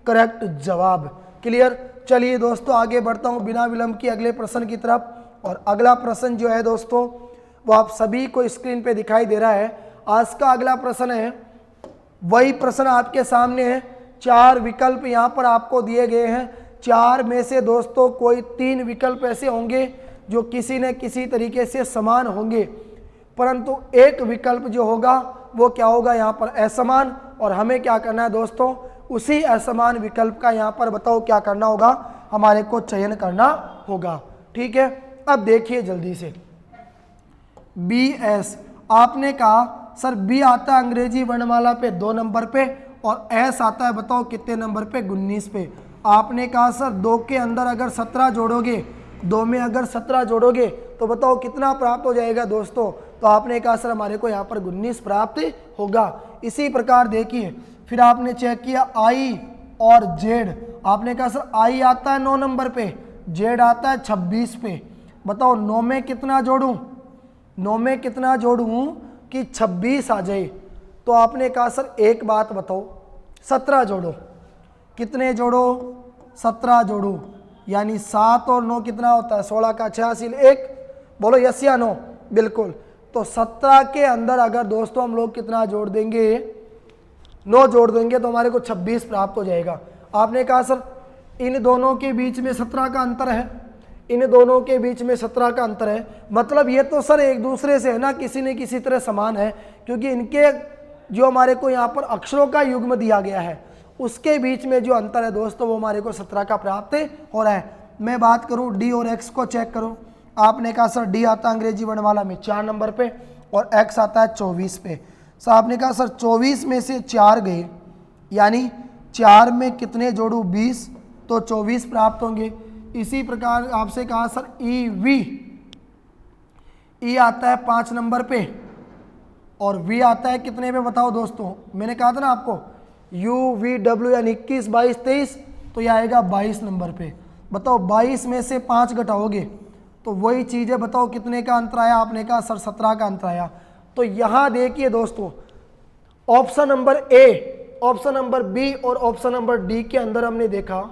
करेक्ट जवाब। क्लियर। चलिए दोस्तों आगे बढ़ता हूँ बिना विलंब की अगले प्रश्न की तरफ। और अगला प्रश्न जो है दोस्तों वो आप सभी को स्क्रीन पे दिखाई दे रहा है। आज का अगला प्रश्न है, वही प्रश्न आपके सामने है। 4 विकल्प यहाँ पर आपको दिए गए हैं। 4 में से दोस्तों कोई 3 विकल्प ऐसे होंगे जो किसी न किसी तरीके से समान होंगे, परंतु एक विकल्प जो होगा वो क्या होगा, यहाँ पर असमान। और हमें क्या करना है दोस्तों, उसी असमान विकल्प का यहाँ पर बताओ क्या करना होगा, हमारे को चयन करना होगा। ठीक है, अब देखिए जल्दी से BS। आपने कहा सर B आता है अंग्रेजी वर्णमाला पे 2 नंबर पे, और S आता है बताओ कितने नंबर पे, 19 पे। आपने कहा सर 2 के अंदर अगर 17 जोड़ोगे, 2 में अगर 17 जोड़ोगे तो बताओ कितना प्राप्त हो जाएगा दोस्तों। तो आपने कहा सर हमारे को यहाँ पर 19 प्राप्त होगा। इसी प्रकार देखिए फिर आपने चेक किया I और Z। आपने कहा सर I आता है 9 नंबर पे, Z आता है 26 पे। बताओ 9 में कितना जोड़ूं, 9 में कितना जोड़ूं कि 26 आ जाए। तो आपने कहा सर एक बात बताओ, 17 जोड़ो। कितने जोड़ो, 17 जोड़ो, यानी 7 और 9 कितना होता है, 16 का 86 1। बोलो यस या नो। बिल्कुल। तो 17 के अंदर अगर दोस्तों हम लोग कितना जोड़ देंगे, 9 जोड़ देंगे तो हमारे को 26 प्राप्त हो जाएगा। आपने कहा सर इन दोनों के बीच में 17 का अंतर है, इन दोनों के बीच में 17 का अंतर है, मतलब ये तो सर एक दूसरे से है ना किसी न किसी तरह समान है, क्योंकि इनके जो हमारे को यहाँ पर अक्षरों का युग्म दिया गया है उसके बीच में जो अंतर है दोस्तों वो हमारे को 17 का प्राप्त हो रहा है। मैं बात करूँ डी और एक्स को चेक करो। आपने कहा सर डी आता है अंग्रेजी वर्णमाला में 4 नंबर पे और एक्स आता है 24 पे। सर आपने कहा सर 24 में से 4 गए, यानी 4 में कितने जोड़ू 20, तो 24 प्राप्त होंगे। इसी प्रकार आपसे कहा सर ई वी, ई आता है 5 नंबर पे और वी आता है कितने पे बताओ दोस्तों। मैंने कहा था ना आपको यू वी डब्ल्यू यानी 21, 22, 23, तो यह आएगा 22 नंबर पे। बताओ 22 में से 5 घटाओगे तो वही चीज़ है, बताओ कितने का अंतर आया। आपने कहा सर 17 का अंतर आया। तो यहाँ देखिए दोस्तों option number A, option number B और ऑप्शन नंबर डी के अंदर हमने देखा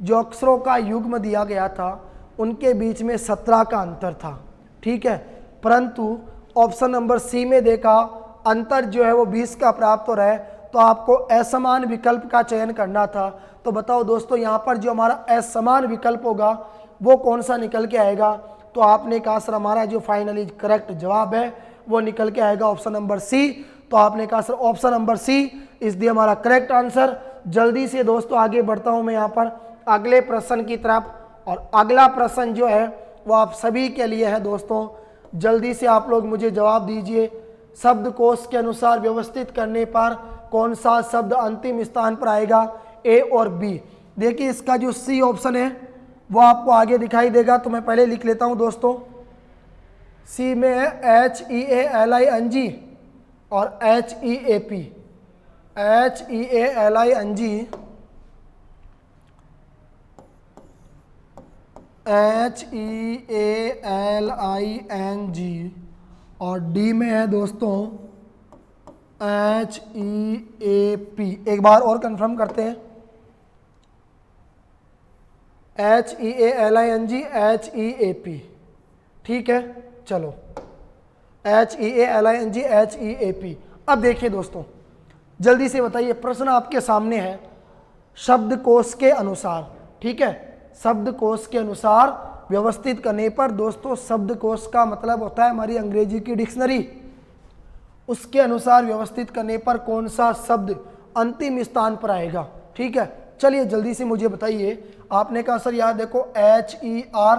जो अक्षरों का युग्म दिया गया था उनके बीच में 17 का अंतर था, ठीक है। परंतु ऑप्शन नंबर सी में देखा अंतर जो है वो 20 का प्राप्त हो रहा है, तो आपको असमान विकल्प का चयन करना था। तो बताओ दोस्तों यहाँ पर जो हमारा असमान विकल्प होगा वो कौन सा निकल के आएगा। तो आपने कहा सर हमारा जो फाइनली करेक्ट जवाब है वो निकल के आएगा ऑप्शन नंबर सी। तो आपने कहा सर ऑप्शन नंबर सी इस दी हमारा करेक्ट आंसर। जल्दी से दोस्तों आगे बढ़ता हूँ मैं यहाँ पर अगले प्रश्न की तरफ, और अगला प्रश्न जो है वो आप सभी के लिए है दोस्तों। जल्दी से आप लोग मुझे जवाब दीजिए। शब्दकोश के अनुसार व्यवस्थित करने पर कौन सा शब्द अंतिम स्थान पर आएगा, ए और बी। देखिए इसका जो सी ऑप्शन है वो आपको आगे दिखाई देगा, तो मैं पहले लिख लेता हूं दोस्तों। सी में है HEALING और HEAP, HEALING, HEALING, और डी में है दोस्तों HEAP। एक बार और कंफर्म करते हैं, HEALING HEAP, ठीक है। चलो HEALING HEAP। अब देखिए दोस्तों जल्दी से बताइए, प्रश्न आपके सामने है शब्दकोश के अनुसार, ठीक है। शब्दकोश के अनुसार व्यवस्थित करने पर दोस्तों, शब्दकोश का मतलब होता है हमारी अंग्रेजी की डिक्शनरी, उसके अनुसार व्यवस्थित करने पर कौन सा शब्द अंतिम स्थान पर आएगा, ठीक है। चलिए जल्दी से मुझे बताइए। आपने कहा सर यार देखो HER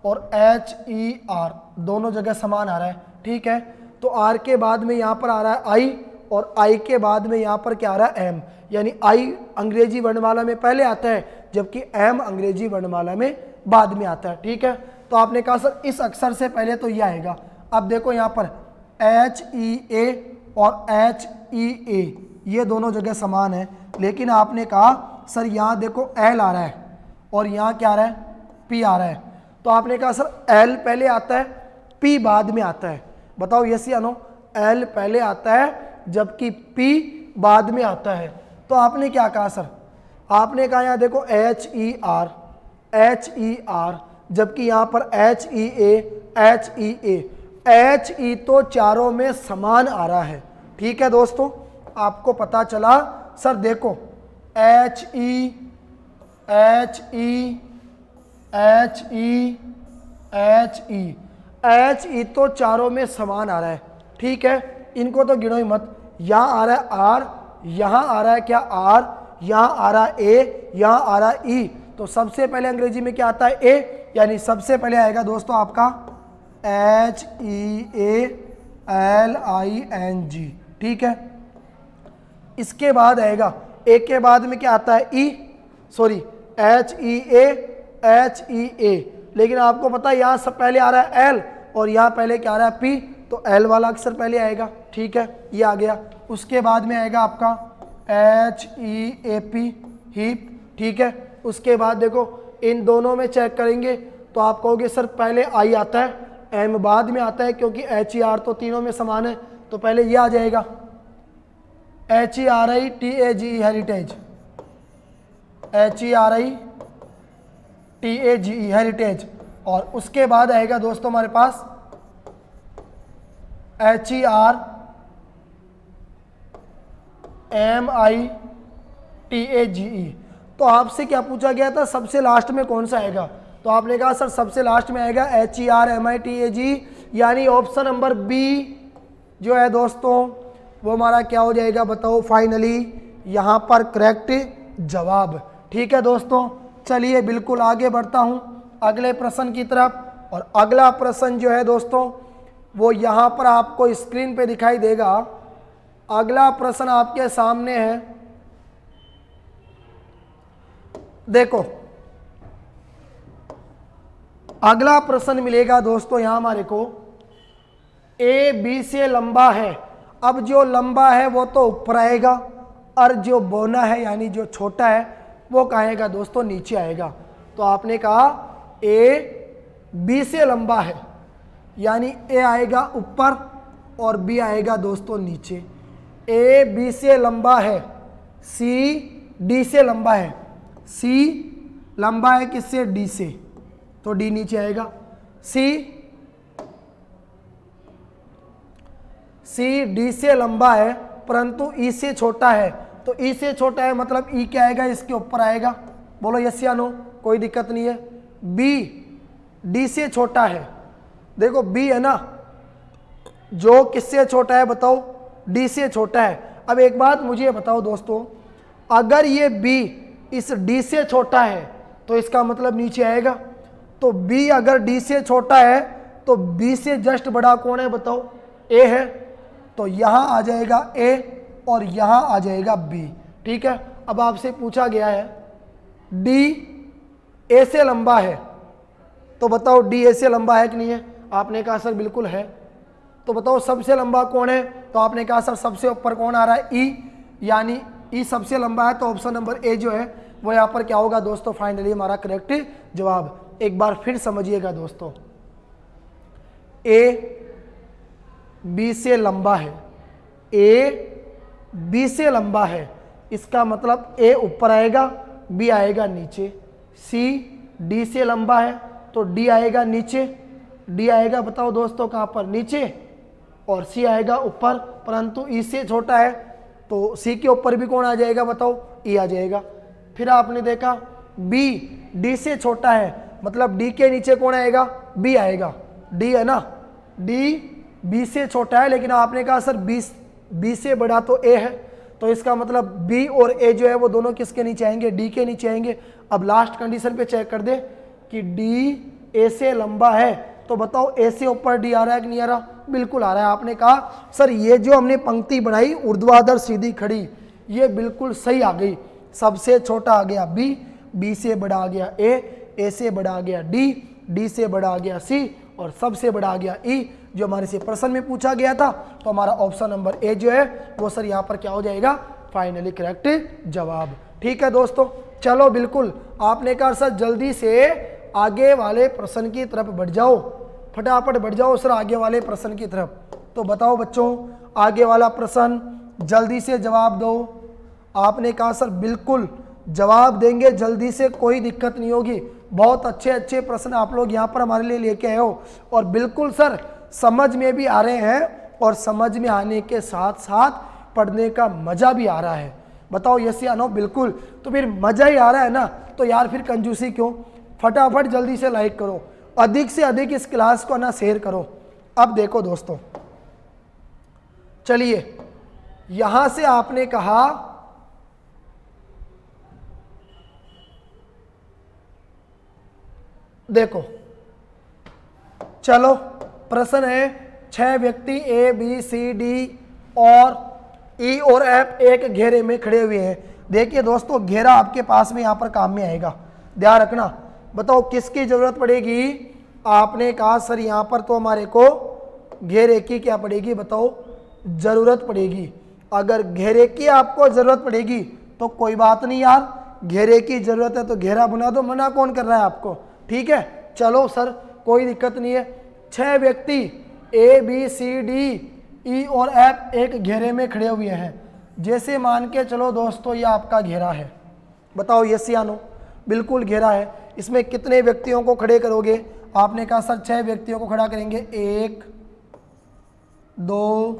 और HER दोनों जगह समान आ रहा है, ठीक है। तो R के बाद में यहाँ पर आ रहा है I और I के बाद में यहाँ पर क्या आ रहा है M, यानी I अंग्रेजी वर्णमाला में पहले आता है जबकि M अंग्रेजी वर्णमाला में बाद में आता है, ठीक है। तो आपने कहा सर इस अक्षर से पहले तो ये आएगा। अब देखो यहाँ पर HEA और HEA ये दोनों जगह समान है, लेकिन आपने कहा सर यहाँ देखो L आ रहा है और यहाँ क्या आ रहा है, P आ रहा है। तो आपने कहा सर L पहले आता है P बाद में आता है। बताओ यस या नो, L पहले आता है जबकि P बाद में आता है। तो आपने क्या कहा सर, आपने कहा यहाँ देखो HER HER, जबकि यहाँ पर HEA HEA, HE तो चारों में समान आ रहा है, ठीक है दोस्तों। आपको पता चला सर देखो HE HE HE HE, HE तो चारों में समान आ रहा है, ठीक है। इनको तो गिनो ही मत। यहाँ आ रहा है R, यहाँ आ रहा है क्या R, यहाँ आ रहा है A, यहाँ आ रहा है E। तो सबसे पहले अंग्रेजी में क्या आता है A, यानी सबसे पहले आएगा दोस्तों आपका HEALING, ठीक है। इसके बाद आएगा A के बाद में क्या आता है E, सॉरी HEA HEA, लेकिन आपको पता है यहाँ सब पहले आ रहा है L और यहाँ पहले क्या आ रहा है P, तो L वाला अक्षर पहले आएगा, ठीक है, ये आ गया। उसके बाद में आएगा आपका HEAP हीप, ठीक है। उसके बाद देखो इन दोनों में चेक करेंगे तो आप कहोगे सर पहले I आता है, M बाद में आता है, क्योंकि HER तो तीनों में समान है, तो पहले ये आ जाएगा HERITAGE हेरिटेज, HERITAGE हेरिटेज। और उसके बाद आएगा दोस्तों हमारे पास HERMITAGE। तो आपसे क्या पूछा गया था, सबसे लास्ट में कौन सा आएगा, तो आपने कहा सर सबसे लास्ट में आएगा HERMITAGE, यानी ऑप्शन नंबर बी जो है दोस्तों वो हमारा क्या हो जाएगा बताओ फाइनली यहाँ पर करेक्ट जवाब। ठीक है दोस्तों, चलिए बिल्कुल आगे बढ़ता हूँ अगले प्रश्न की तरफ। और अगला प्रश्न जो है दोस्तों वो यहाँ पर आपको स्क्रीन पे दिखाई देगा। अगला प्रश्न आपके सामने है, देखो अगला प्रश्न मिलेगा दोस्तों यहाँ हमारे को, ए बी से लंबा है। अब जो लंबा है वो तो ऊपर आएगा और जो बौना है यानी जो छोटा है वो कहाँ आएगा दोस्तों, नीचे आएगा। तो आपने कहा ए बी से लंबा है यानी ए आएगा ऊपर और बी आएगा दोस्तों नीचे। ए बी से लंबा है, सी डी से लंबा है। सी लंबा है किससे, डी से, तो डी नीचे आएगा। सी डी से लंबा है परंतु ई से छोटा है, तो ई से छोटा है मतलब ई क्या आएगा, इसके ऊपर आएगा। बोलो यस या नो, कोई दिक्कत नहीं है। बी डी से छोटा है, देखो बी है ना जो किससे छोटा है बताओ, डी से छोटा है। अब एक बात मुझे बताओ दोस्तों, अगर ये बी इस डी से छोटा है तो इसका मतलब नीचे आएगा। तो बी अगर डी से छोटा है तो बी से जस्ट बड़ा कौन है बताओ, ए है। तो यहाँ आ जाएगा ए और यहाँ आ जाएगा बी। ठीक है, अब आपसे पूछा गया है डी ए से लंबा है, तो बताओ डी ए से लंबा है कि नहीं है। आपने कहा सर बिल्कुल है। तो बताओ सबसे लंबा कौन है, तो आपने कहा सर सबसे ऊपर कौन आ रहा है, ई, यानी ई सबसे लंबा है। तो ऑप्शन नंबर ए जो है वो यहाँ पर क्या होगा दोस्तों, फाइनली हमारा करेक्ट जवाब। एक बार फिर समझिएगा दोस्तों, ए बी से लंबा है, ए बी से लंबा है, इसका मतलब ए ऊपर आएगा बी आएगा नीचे। सी डी से लंबा है तो डी आएगा नीचे, डी आएगा बताओ दोस्तों कहाँ पर, नीचे, और सी आएगा ऊपर। परंतु ई से छोटा है तो सी के ऊपर भी कौन आ जाएगा बताओ, ई आ जाएगा। फिर आपने देखा बी डी से छोटा है मतलब डी के नीचे कौन आएगा, बी आएगा। डी है ना, डी बी से छोटा है, लेकिन आपने कहा सर बी से बड़ा तो ए है, तो इसका मतलब बी और ए जो है वो दोनों किसके नीचे आएंगे, डी के नीचे आएंगे। अब लास्ट कंडीशन पे चेक कर दे कि डी ए से लंबा है, तो बताओ ए से ऊपर डी आ रहा है कि नहीं आ रहा, बिल्कुल आ रहा है। आपने कहा सर ये जो हमने पंक्ति बनाई ऊर्ध्वाधर सीधी खड़ी, ये बिल्कुल सही आ गई। सबसे छोटा आ गया बी, बी से बड़ा आ गया ए से बड़ा आ गया डी से बड़ा आ गया सी, और सबसे बड़ा आ गया ई, जो हमारे से प्रश्न में पूछा गया था। तो हमारा ऑप्शन नंबर ए जो है वो सर यहाँ पर क्या हो जाएगा, फाइनली करेक्ट जवाब। ठीक है दोस्तों, चलो बिल्कुल आपने कहा सर जल्दी से आगे वाले प्रश्न की तरफ बढ़ जाओ, फटाफट बढ़ जाओ सर आगे वाले प्रश्न की तरफ। तो बताओ बच्चों, आगे वाला प्रश्न जल्दी से जवाब दो। आपने कहा सर बिल्कुल जवाब देंगे जल्दी से, कोई दिक्कत नहीं होगी। बहुत अच्छे अच्छे प्रश्न आप लोग यहाँ पर हमारे लिए लेके आए हो, और बिल्कुल सर समझ में भी आ रहे हैं, और समझ में आने के साथ साथ पढ़ने का मज़ा भी आ रहा है। बताओ यस या नो, बिल्कुल। तो फिर मज़ा ही आ रहा है ना, तो यार फिर कंजूसी क्यों, फटाफट जल्दी से लाइक करो, अधिक से अधिक इस क्लास को ना शेयर करो। अब देखो दोस्तों, चलिए यहां से आपने कहा देखो, चलो प्रश्न है 6 व्यक्ति ए बी सी डी और ई और एफ एक घेरे में खड़े हुए हैं। देखिए दोस्तों, घेरा आपके पास में यहाँ पर काम में आएगा, ध्यान रखना। बताओ किसकी जरूरत पड़ेगी, आपने कहा सर यहाँ पर तो हमारे को घेरे की क्या पड़ेगी बताओ, जरूरत पड़ेगी। अगर घेरे की आपको जरूरत पड़ेगी तो कोई बात नहीं यार, घेरे की जरूरत है तो घेरा बना दो, मना कौन कर रहा है आपको। ठीक है, चलो सर कोई दिक्कत नहीं है। 6 व्यक्ति A B C D E और एफ एक घेरे में खड़े हुए हैं। जैसे मान के चलो दोस्तों ये आपका घेरा है, बताओ यस या नो, बिल्कुल घेरा है। इसमें कितने व्यक्तियों को खड़े करोगे, आपने कहा सर 6 व्यक्तियों को खड़ा करेंगे, 1 2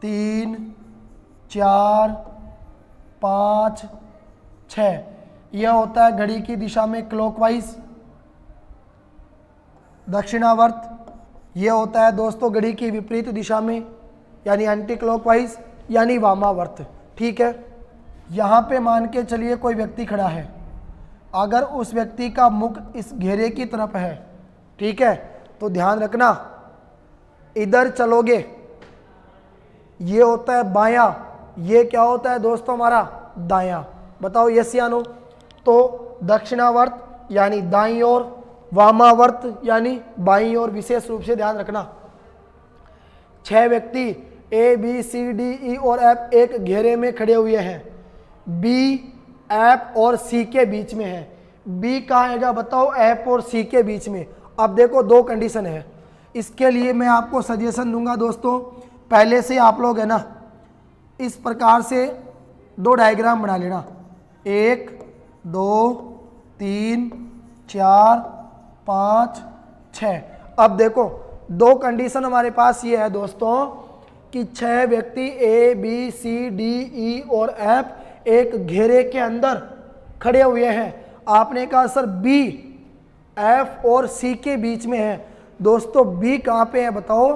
3 4 5 6। यह होता है घड़ी की दिशा में क्लॉकवाइज, दक्षिणावर्त। यह होता है दोस्तों घड़ी की विपरीत दिशा में यानी एंटी क्लॉकवाइज यानी वामावर्त। ठीक है, यहाँ पे मान के चलिए कोई व्यक्ति खड़ा है, अगर उस व्यक्ति का मुख इस घेरे की तरफ है, ठीक है, तो ध्यान रखना इधर चलोगे ये होता है बायां, ये क्या होता है दोस्तों हमारा दायां। बताओ यस या नो। तो दक्षिणावर्त यानी दाईं ओर, वामावर्त यानी बाईं ओर। विशेष रूप से ध्यान रखना 6 व्यक्ति A B C D E और एफ एक घेरे में खड़े हुए हैं, बी एफ और सी के बीच में है। बी कहाँ आएगा बताओ, एफ और सी के बीच में। अब देखो 2 कंडीशन है, इसके लिए मैं आपको सजेशन दूंगा दोस्तों, पहले से आप लोग है ना इस प्रकार से 2 डायग्राम बना लेना, 1 2 3 4 5 6। अब देखो 2 कंडीशन हमारे पास ये है दोस्तों कि 6 व्यक्ति A B C D E और एफ एक घेरे के अंदर खड़े हुए हैं। आपने कहा सर बी एफ और सी के बीच में है। दोस्तों बी कहाँ पे है बताओ,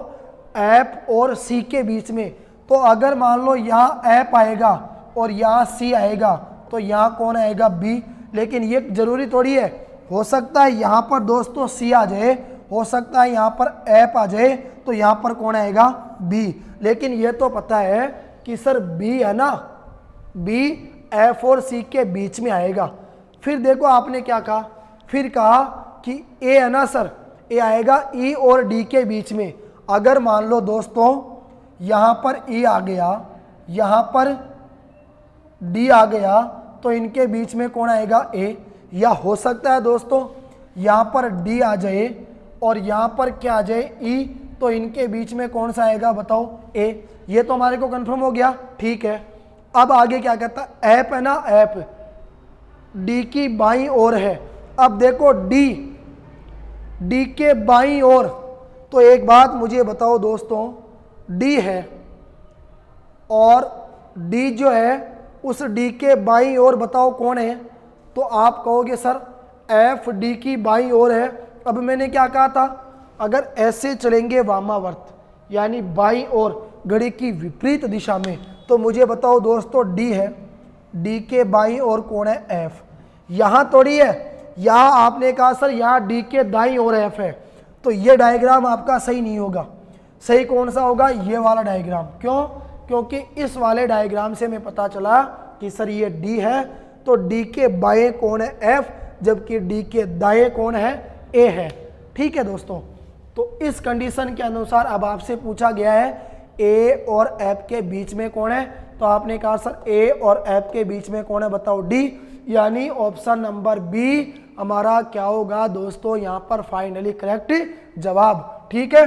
एफ और सी के बीच में। तो अगर मान लो यहाँ एफ आएगा और यहाँ सी आएगा तो यहाँ कौन आएगा, बी। लेकिन ये जरूरी थोड़ी है, हो सकता है यहाँ पर दोस्तों सी आ जाए, हो सकता है यहाँ पर एफ आ जाए, तो यहाँ पर कौन आएगा, बी। लेकिन ये तो पता है कि सर बी है ना, बी एफ और सी के बीच में आएगा। फिर देखो आपने क्या कहा, फिर कहा कि ए है ना सर, ए आएगा ई और डी के बीच में। अगर मान लो दोस्तों यहाँ पर ई आ गया, यहाँ पर डी आ गया, तो इनके बीच में कौन आएगा, ए। या हो सकता है दोस्तों यहाँ पर डी आ जाए और यहाँ पर क्या आ जाए, ई, तो इनके बीच में कौन सा आएगा बताओ, ए। ये तो हमारे को कंफर्म हो गया। ठीक है, अब आगे क्या कहता है, एफ है ना, एफ डी की बाईं ओर है। अब देखो डी के बाईं ओर, तो एक बात मुझे बताओ दोस्तों, डी है और डी जो है उस डी के बाईं ओर बताओ कौन है, तो आप कहोगे सर एफ डी की बाईं ओर है। अब मैंने क्या कहा था, अगर ऐसे चलेंगे वामावर्त यानी बाईं ओर घड़ी की विपरीत दिशा में, तो मुझे बताओ दोस्तों डी है, डी के बाईं ओर कौन है, एफ। यहाँ थोड़ी है, यहाँ आपने कहा सर यहाँ डी के दाईं ओर एफ है, तो ये डायग्राम आपका सही नहीं होगा। सही कौन सा होगा, ये वाला डायग्राम। क्यों, क्योंकि इस वाले डायग्राम से हमें पता चला कि सर ये डी है, तो डी के बाएं कौन है, एफ, जबकि डी के दाएं कौन है, ए है। ठीक है दोस्तों, तो इस कंडीशन के अनुसार अब आपसे पूछा गया है ए और एफ के बीच में कौन है, तो आपने कहा सर ए और एफ के बीच में कौन है बताओ, डी। यानी ऑप्शन नंबर बी हमारा क्या होगा दोस्तों, यहाँ पर फाइनली करेक्ट जवाब। ठीक है,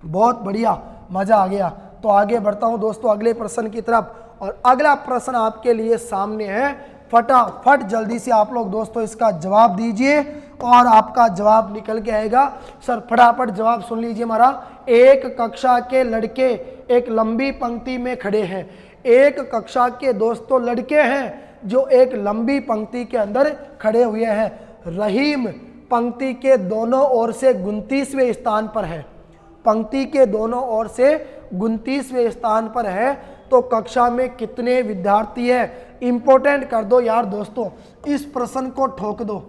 बहुत बढ़िया, मजा आ गया। तो आगे बढ़ता हूँ दोस्तों अगले प्रश्न की तरफ, और अगला प्रश्न आपके लिए सामने है। फटाफट जल्दी से आप लोग दोस्तों इसका जवाब दीजिए और आपका जवाब निकल के आएगा। सर फटाफट जवाब सुन लीजिए हमारा। एक कक्षा के लड़के एक लंबी पंक्ति में खड़े हैं। एक कक्षा के दोस्तों लड़के हैं जो एक लंबी पंक्ति के अंदर खड़े हुए हैं। रहीम पंक्ति के दोनों ओर से 29वें स्थान पर है। पंक्ति के दोनों ओर से 29वें स्थान पर है, तो कक्षा में कितने विद्यार्थी है। इंपॉर्टेंट कर दो यार दोस्तों, इस प्रश्न को ठोक दो,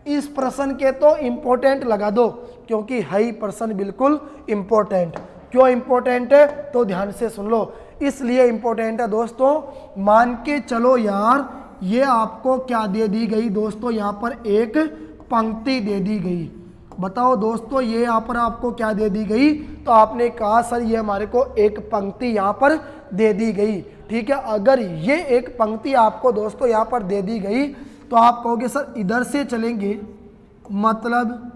इस प्रश्न के तो इंपॉर्टेंट लगा दो, क्योंकि है ही प्रश्न बिल्कुल इंपॉर्टेंट। क्यों इंपॉर्टेंट है तो ध्यान से सुन लो, इसलिए इंपॉर्टेंट है दोस्तों। मान के चलो यार, ये आपको क्या दे दी गई दोस्तों, यहाँ पर एक पंक्ति दे दी गई। बताओ दोस्तों ये यहाँ पर आपको क्या दे दी गई, तो आपने कहा सर ये हमारे को एक पंक्ति यहाँ पर दे दी गई। ठीक है, अगर ये एक पंक्ति आपको दोस्तों यहाँ पर दे दी गई, तो आप कहोगे सर इधर से चलेंगे, मतलब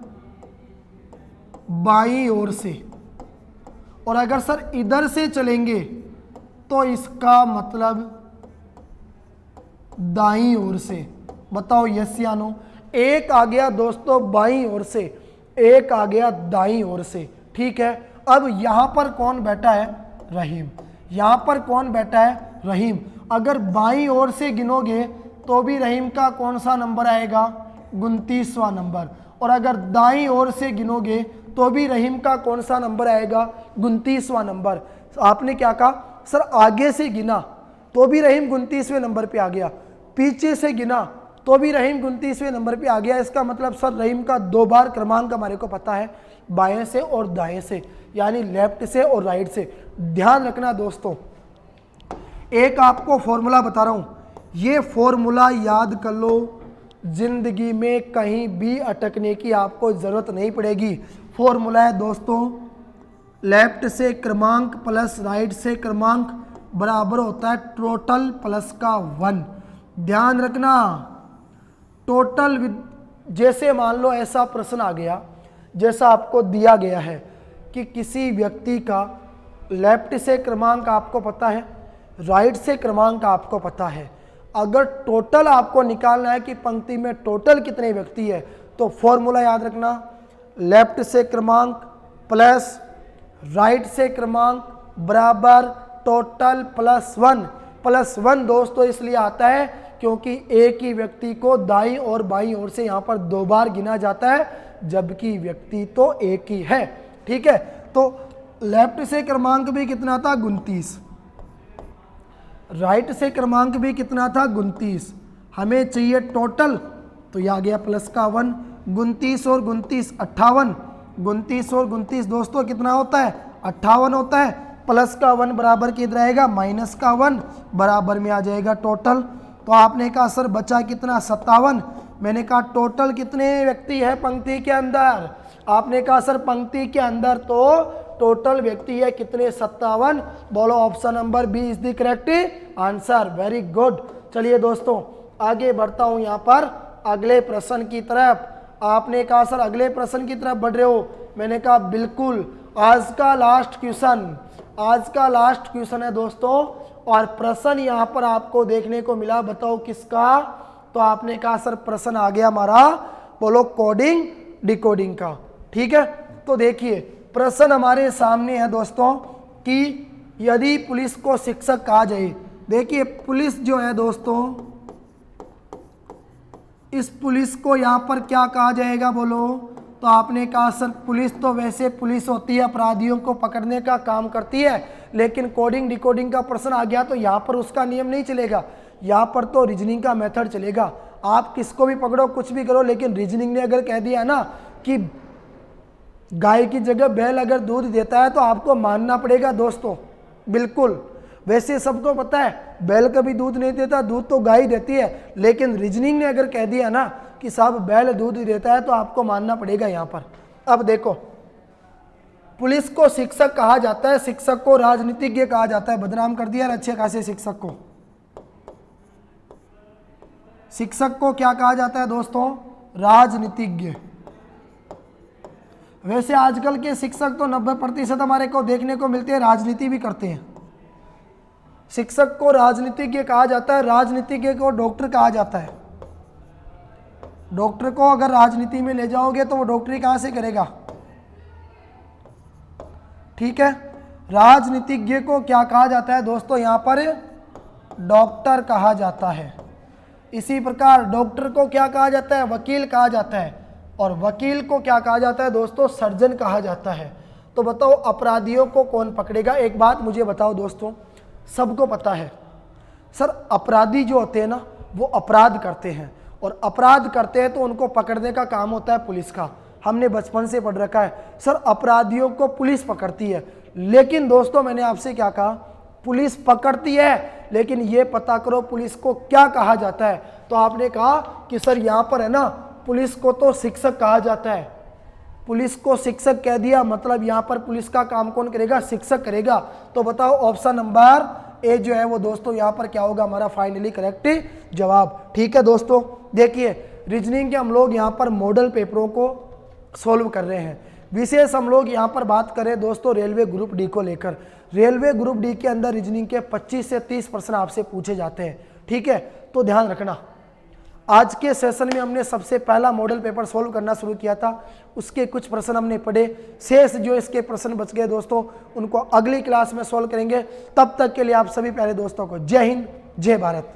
बाईं ओर से, और अगर सर इधर से चलेंगे तो इसका मतलब दाईं ओर से। बताओ यस या नो। एक आ गया दोस्तों बाईं ओर से, एक आ गया दाईं ओर से। ठीक है, अब यहाँ पर कौन बैठा है, रहीम। यहाँ पर कौन बैठा है, रहीम। अगर बाईं ओर से गिनोगे तो भी रहीम का कौन सा नंबर आएगा, 29वां नंबर। और अगर दाईं ओर से गिनोगे तो भी रहीम का कौन सा नंबर आएगा, 29वां नंबर। आपने क्या कहा सर, आगे से गिना तो भी रहीम 29वें नंबर पे आ गया, पीछे से गिना तो भी रहीम 29वें नंबर पे आ गया। इसका मतलब सर रहीम का 2 बार क्रमांक हमारे को पता है, बाएं से और दाएं से, यानी लेफ्ट से और राइट से। ध्यान रखना दोस्तों, एक आपको फॉर्मूला बता रहा हूं, ये फॉर्मूला याद कर लो, जिंदगी में कहीं भी अटकने की आपको जरूरत नहीं पड़ेगी। फॉर्मूला है दोस्तों, लेफ्ट से क्रमांक प्लस राइट से क्रमांक बराबर होता है टोटल प्लस का 1। ध्यान रखना, टोटल जैसे मान लो ऐसा प्रश्न आ गया, जैसा आपको दिया गया है कि किसी व्यक्ति का लेफ्ट से क्रमांक आपको पता है, राइट से क्रमांक आपको पता है, अगर टोटल आपको निकालना है कि पंक्ति में टोटल कितने व्यक्ति है, तो फॉर्मूला याद रखना, लेफ्ट से क्रमांक प्लस राइट से क्रमांक बराबर टोटल प्लस 1। प्लस 1 दोस्तों इसलिए आता है क्योंकि एक ही व्यक्ति को दाईं और बाईं ओर से यहाँ पर 2 बार गिना जाता है, जबकि व्यक्ति तो एक ही है। ठीक है, तो लेफ्ट से क्रमांक भी कितना था 29, राइट से क्रमांक भी कितना था 29, हमें चाहिए टोटल, तो यह आ गया प्लस का 1। 29 और 29 58, 29 और 29 दोस्तों कितना होता है 58 होता है। प्लस का 1 बराबर किधर आएगा, माइनस का 1 बराबर में आ जाएगा टोटल। तो आपने कहा सर बचा कितना 57, मैंने कहा टोटल कितने व्यक्ति है पंक्ति के अंदर, आपने कहा सर पंक्ति के अंदर तो टोटल व्यक्ति है कितने 57। बोलो option number B is the correct answer. Very good. चलिए दोस्तों आगे बढ़ता हूं यहाँ पर अगले प्रश्न की तरफ। आपने कहा सर अगले प्रश्न की तरफ बढ़ रहे हो, मैंने कहा बिल्कुल। आज का लास्ट क्वेश्चन है दोस्तों, और प्रश्न यहाँ पर आपको देखने को मिला, बताओ किसका, तो आपने कहा सर प्रश्न आ गया हमारा, बोलो कोडिंग डिकोडिंग का। ठीक है, तो देखिए प्रश्न हमारे सामने है दोस्तों कि यदि पुलिस को शिक्षक कहा जाए, देखिए पुलिस जो है दोस्तों, इस पुलिस को यहाँ पर क्या कहा जाएगा बोलो, तो आपने कहा सर पुलिस तो वैसे पुलिस होती है, अपराधियों को पकड़ने का काम करती है, लेकिन कोडिंग डिकोडिंग का प्रश्न आ गया तो यहाँ पर उसका नियम नहीं चलेगा, यहाँ पर तो रीजनिंग का मेथड चलेगा। आप किसको भी पकड़ो कुछ भी करो, लेकिन रीजनिंग ने अगर कह दिया ना कि गाय की जगह बैल अगर दूध देता है तो आपको मानना पड़ेगा दोस्तों, बिल्कुल। वैसे सबको पता है बैल कभी दूध नहीं देता, दूध तो गाय देती है, लेकिन रीजनिंग ने अगर कह दिया ना कि साहब बैल दूध देता है तो आपको मानना पड़ेगा यहाँ पर। अब देखो पुलिस को शिक्षक कहा जाता है, शिक्षक को राजनीतिज्ञ कहा जाता है, बदनाम कर दिया अच्छे खासे शिक्षक को। शिक्षक को क्या कहा जाता है दोस्तों, राजनीतिज्ञ। वैसे आजकल के शिक्षक तो 90% हमारे को देखने को मिलते हैं राजनीति भी करते हैं। शिक्षक को राजनीतिज्ञ कहा जाता है, राजनीतिज्ञ को डॉक्टर कहा जाता है। डॉक्टर को अगर राजनीति में ले जाओगे तो वो डॉक्टरी कहाँ से करेगा, ठीक है। राजनीतिज्ञ को क्या कहा जाता है दोस्तों, यहाँ पर डॉक्टर कहा जाता है। इसी प्रकार डॉक्टर को क्या कहा जाता है, वकील कहा जाता है, और वकील को क्या कहा जाता है दोस्तों, सर्जन कहा जाता है। तो बताओ अपराधियों को कौन पकड़ेगा। एक बात मुझे बताओ दोस्तों, सबको पता है सर अपराधी जो होते हैं ना वो अपराध करते हैं, और अपराध करते हैं तो उनको पकड़ने का काम होता है पुलिस का। हमने बचपन से पढ़ रखा है सर अपराधियों को पुलिस पकड़ती है, लेकिन दोस्तों मैंने आपसे क्या कहा, पुलिस पकड़ती है, लेकिन ये पता करो पुलिस को क्या कहा जाता है। तो आपने कहा कि सर यहाँ पर है ना पुलिस को तो शिक्षक कहा जाता है, पुलिस को शिक्षक कह दिया, मतलब यहाँ पर पुलिस का काम कौन करेगा, शिक्षक करेगा। तो बताओ ऑप्शन नंबर ए जो है वो दोस्तों यहाँ पर क्या होगा हमारा फाइनली करेक्ट जवाब। ठीक है दोस्तों, देखिए रीजनिंग के हम लोग यहाँ पर मॉडल पेपरों को सॉल्व कर रहे हैं। विशेष हम लोग यहाँ पर बात करें दोस्तों रेलवे ग्रुप डी को लेकर। रेलवे ग्रुप डी के अंदर रीजनिंग के 25 से 30 प्रश्न आपसे पूछे जाते हैं। ठीक है, तो ध्यान रखना आज के सेशन में हमने सबसे पहला मॉडल पेपर सॉल्व करना शुरू किया था, उसके कुछ प्रश्न हमने पढ़े, शेष जो इसके प्रश्न बच गए दोस्तों उनको अगली क्लास में सॉल्व करेंगे। तब तक के लिए आप सभी प्यारे दोस्तों को जय हिंद जय भारत।